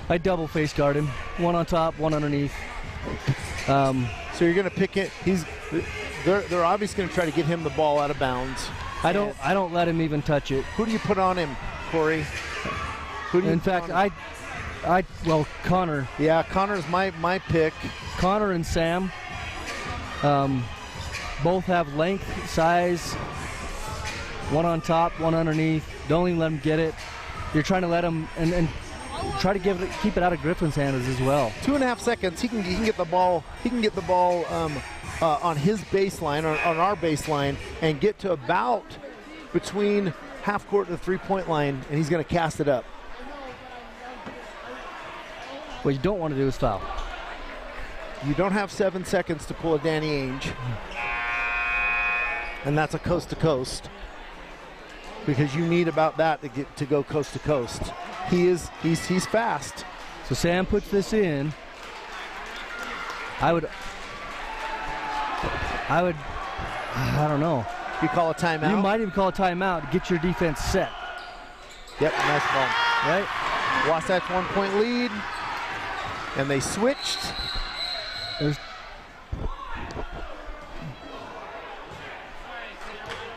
I double face guard him. One on top, one underneath. So you're going to pick it. they're obviously going to try to get him the ball out of bounds. I don't let him even touch it. Who do you put on him, Corey? Who do you In fact, well, Connor. Yeah, Connor's my pick. Connor and Sam both have length, size, one on top, one underneath. Don't even let him get it. You're trying to let him and try to keep it out of Griffin's hands as well. 2.5 seconds. He can get the ball. He can get the ball on his baseline, on our baseline, and get to about between half court and the 3-point line, and he's going to cast it up. What you don't want to do is foul. You don't have 7 seconds to pull a Danny Ainge, and that's a coast to coast, because you need about that to go coast to coast. He's fast. So Sam puts this in. I don't know. You call a timeout? You might even call a timeout to get your defense set. Yep, nice ball. Right? Wasatch 1-point lead, and they switched.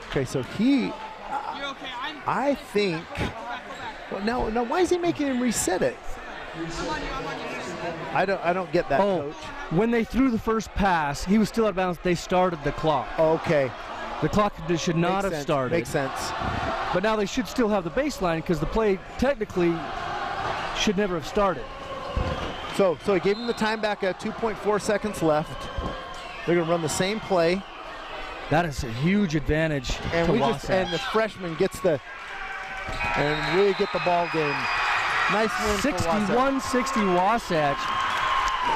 Okay, so I think. Well, now why is he making him reset it? I don't get that, Coach. When they threw the first pass, he was still out of bounds. They started the clock. Okay. The clock should not have started. Makes sense. But now they should still have the baseline because the play technically should never have started. So he gave him the time back at 2.4 seconds left. They're going to run the same play. That is a huge advantage and to Wasatch. And the freshman gets and really get the ball game. Nice win for Wasatch. 61-60 Wasatch.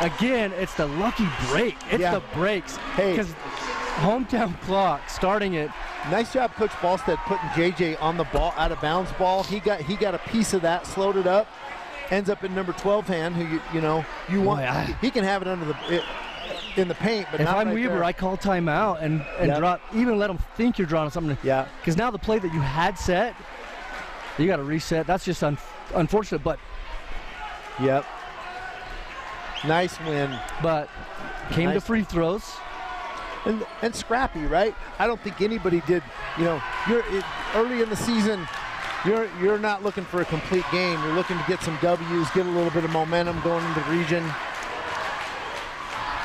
Again, it's the lucky break. It's the breaks. Hey. Because hometown clock starting it. Nice job, Coach Ballstead, putting JJ on the ball, out of bounds ball. He got a piece of that, slowed it up, ends up in number 12 hand, who you want. He can have it in the paint, but if not I'm right Weber, there. I call timeout and drop, even let them think you're drawing something. Yeah. Because now the play that you had set, you got to reset. That's just unfortunate, but. Yep. Nice win. But came to free throws. And scrappy, right? I don't think anybody did. You're early in the season. You're not looking for a complete game. You're looking to get some W's, get a little bit of momentum going into the region.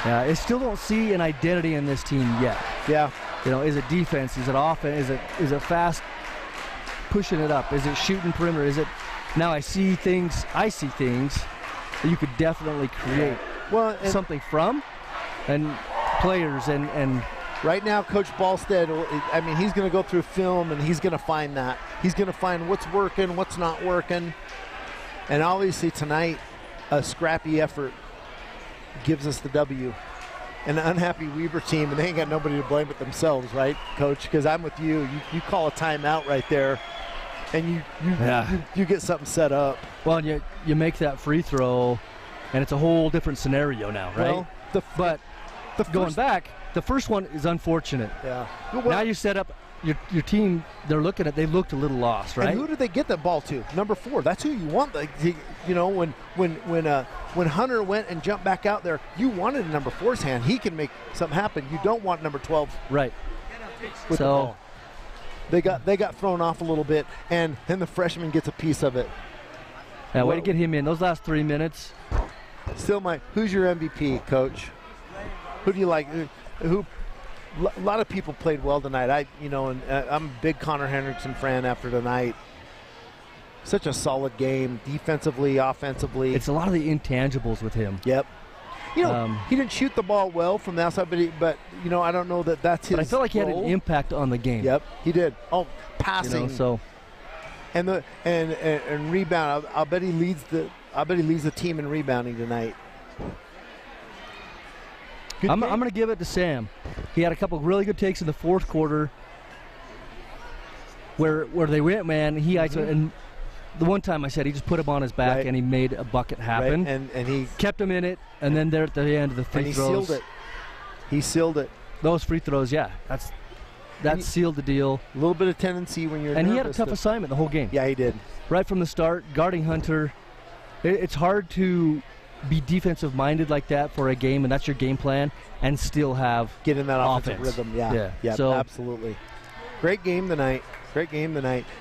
Yeah, I still don't see an identity in this team yet. Yeah. Is it defense? Is it offense? Is it fast pushing it up? Is it shooting perimeter? Is it now I see things that you could definitely create something from and players and right now Coach Ballstead, I mean, he's going to go through film and he's going to find that. He's going to find what's working, what's not working. And obviously tonight a scrappy effort gives us the W. An unhappy Weber team, and they ain't got nobody to blame but themselves, right, Coach? Because I'm with you. You call a timeout right there, and you get something set up. Well, you make that free throw, and it's a whole different scenario now, right? Well, going back, the first one is unfortunate. Yeah. Now you set up your team. They looked a little lost, right? And who did they get the ball to? Number 4. That's who you want. When Hunter went and jumped back out there, you wanted number 4's hand. He can make something happen. You don't want number 12. Right. With the ball. They got thrown off a little bit, and then the freshman gets a piece of it. Yeah, way to get him in. Those last 3 minutes. Still, who's your MVP, Coach? Who do you like? A lot of people played well tonight. I'm a big Connor Hendrickson fan after tonight. Such a solid game, defensively, offensively. It's a lot of the intangibles with him. Yep. He didn't shoot the ball well from the outside, but I don't know that's his. But I feel like he had role. an impact on the game. Yep, he did. Oh, passing. And rebound. I'll bet he leads the team in rebounding tonight. I'm going to give it to Sam. He had a couple of really good takes in the fourth quarter where they went, man. And the one time I said he just put him on his back and he made a bucket happen. Right. And he kept him in it. And then there at the end of the free throws. He sealed it. Those free throws, that sealed the deal. A little bit of tendency when you're And he had a tough assignment the whole game. Yeah, he did. Right from the start, guarding Hunter. It's hard to be defensive minded like that for a game, and that's your game plan, and still have get in that offensive offense. rhythm. Yeah, So, absolutely. Great game tonight.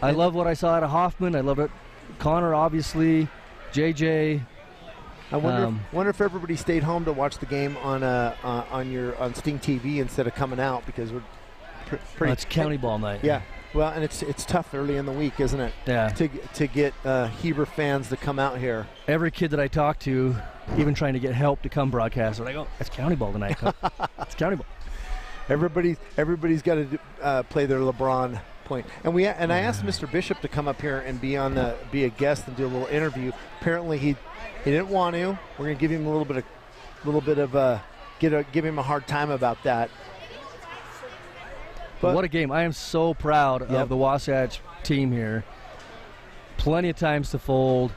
I love what I saw out of Hoffman. I love it. Connor, obviously, JJ. I wonder if everybody stayed home to watch the game on Stingtv instead of coming out, because we're pretty. It's county ball night. Yeah. Well, and it's tough early in the week, isn't it? Yeah. To get Heber fans to come out here. Every kid that I talk to, even trying to get help to come broadcast, they're like, "Oh, it's county ball tonight. It's county ball." Everybody's got to play their LeBron point. And I asked Mr. Bishop to come up here and be a guest and do a little interview. Apparently he didn't want to. We're going to give him a little bit of give him a hard time about that. But what a game. I am so proud of the Wasatch team here. Plenty of times to fold.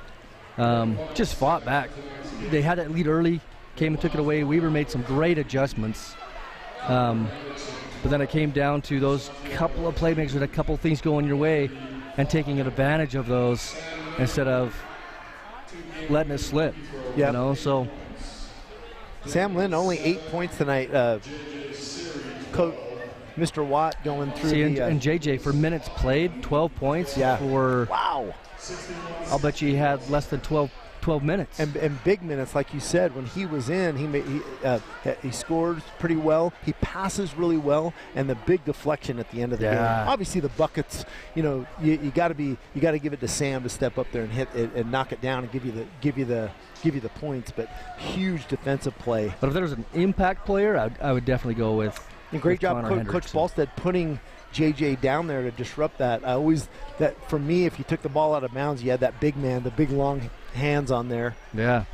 Just fought back. They had that lead early, came and took it away. Weaver made some great adjustments. But then it came down to those couple of playmakers with a couple of things going your way and taking advantage of those instead of letting it slip. Yeah. You know, so Sam Lynn only 8 points tonight. Coach Mr. Watt going through and JJ for minutes played, 12 points. Yeah. Wow. I'll bet you he had less than 12 minutes. And big minutes, like you said, when he was in, he scores pretty well. He passes really well, and the big deflection at the end of the game. Obviously, the buckets. You got to give it to Sam to step up there and hit it and knock it down and give you the points. But huge defensive play. But if there was an impact player, I would definitely go with. And great job, Coach Ballstead, putting JJ down there to disrupt that. For me, if you took the ball out of bounds, you had that big man, the big long hands on there. Yeah.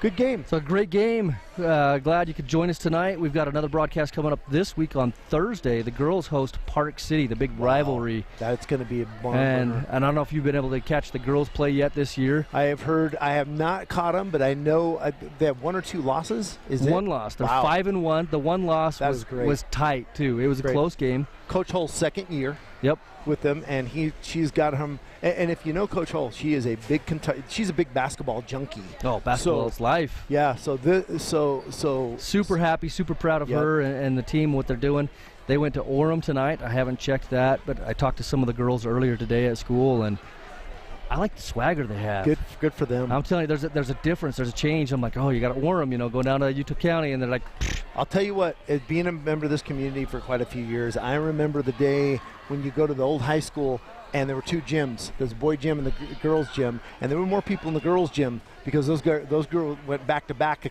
Good game. So a great game. Glad you could join us tonight. We've got another broadcast coming up this week on Thursday. The girls host Park City, the big rivalry. That's going to be a barn and I don't know if you've been able to catch the girls play yet this year. I have heard. I have not caught them, but I know they have 1 or 2 losses. One loss. They're 5-1. The one loss was tight too. It was a close game. Coach Hull's second year. Yep. With them, and she's got him. And if you know Coach Hull, she's a big basketball junkie. Oh, basketball's life. Yeah. So super happy, super proud of her and the team, what they're doing. They went to Orem tonight. I haven't checked that, but I talked to some of the girls earlier today at school, and I like the swagger they have. Good for them. I'm telling you, there's a difference. There's a change. I'm like, oh, you got to Orem, go down to Utah County, and they're like. I'll tell you what, being a member of this community for quite a few years, I remember the day when you go to the old high school and there were 2 gyms. There's a boy gym and the girls gym, and there were more people in the girls gym because those girls went back to back.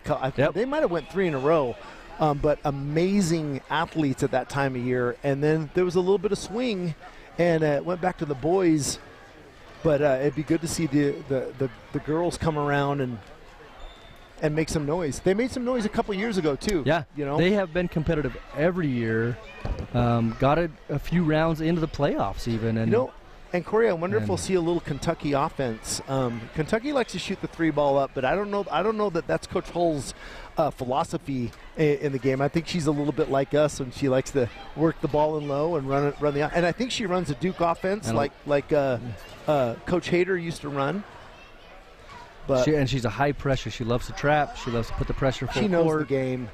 They might have went 3 in a row, but amazing athletes at that time of year. And then there was a little bit of swing, and it went back to the boys. But it'd be good to see the girls come around and make some noise. They made some noise a couple years ago too. Yeah, they have been competitive every year. Got a few rounds into the playoffs even. And Corey, I wonder if we'll see a little Kentucky offense. Kentucky likes to shoot the 3 ball up, but I don't know that that's Coach Hull's philosophy in the game. I think she's a little bit like us, and she likes to work the ball in low and run the. And I think she runs a Duke offense like Coach Hader used to run. But she's a high pressure. She loves to trap. She loves to put the pressure full court. She knows the game.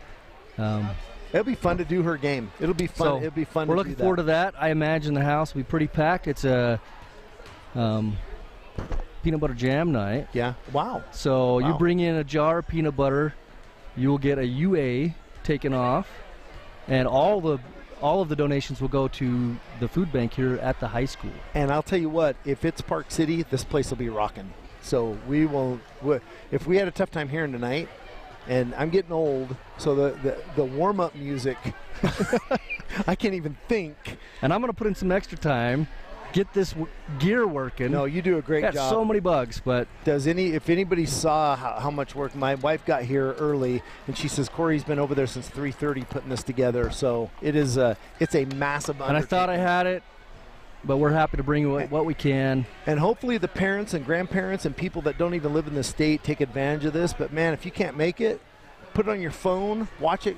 It'll be fun to do her game. It'll be fun. It'll be fun. We're looking forward to that. I imagine the house will be pretty packed. It's a peanut butter jam night. Yeah. Wow. So you bring in a jar of peanut butter, you will get a UA taken off, and all of the donations will go to the food bank here at the high school. And I'll tell you what, if it's Park City, this place will be rocking. So if we had a tough time hearing tonight, and I'm getting old, so the warm-up music, I can't even think. And I'm going to put in some extra time, get this gear working. No, you do a great job. Got so many bugs, but if anybody saw how much work, my wife got here early, and she says Corey's been over there since 3:30 putting this together. So it's a massive undertaking. And I thought I had it. But we're happy to bring you what we can. And hopefully the parents and grandparents and people that don't even live in the state take advantage of this. But, man, if you can't make it, put it on your phone, watch it.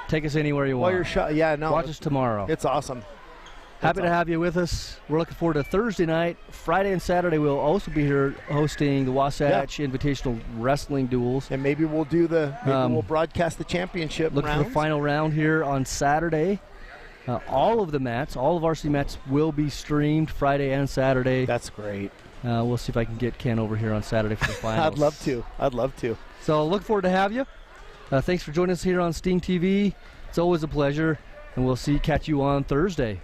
Take us anywhere you want. While you're shot. Yeah, no. Watch us tomorrow. It's awesome. Happy to have you with us. We're looking forward to Thursday night. Friday and Saturday we'll also be here hosting the Wasatch Invitational Wrestling Duels. And maybe we'll do we'll broadcast the championship Look for the final round here on Saturday. All of the mats, all of Varsity mats will be streamed Friday and Saturday. That's great. We'll see if I can get Ken over here on Saturday for the finals. I'd love to. So look forward to have you. Thanks for joining us here on Stingtv. It's always a pleasure, and we'll catch you on Thursday.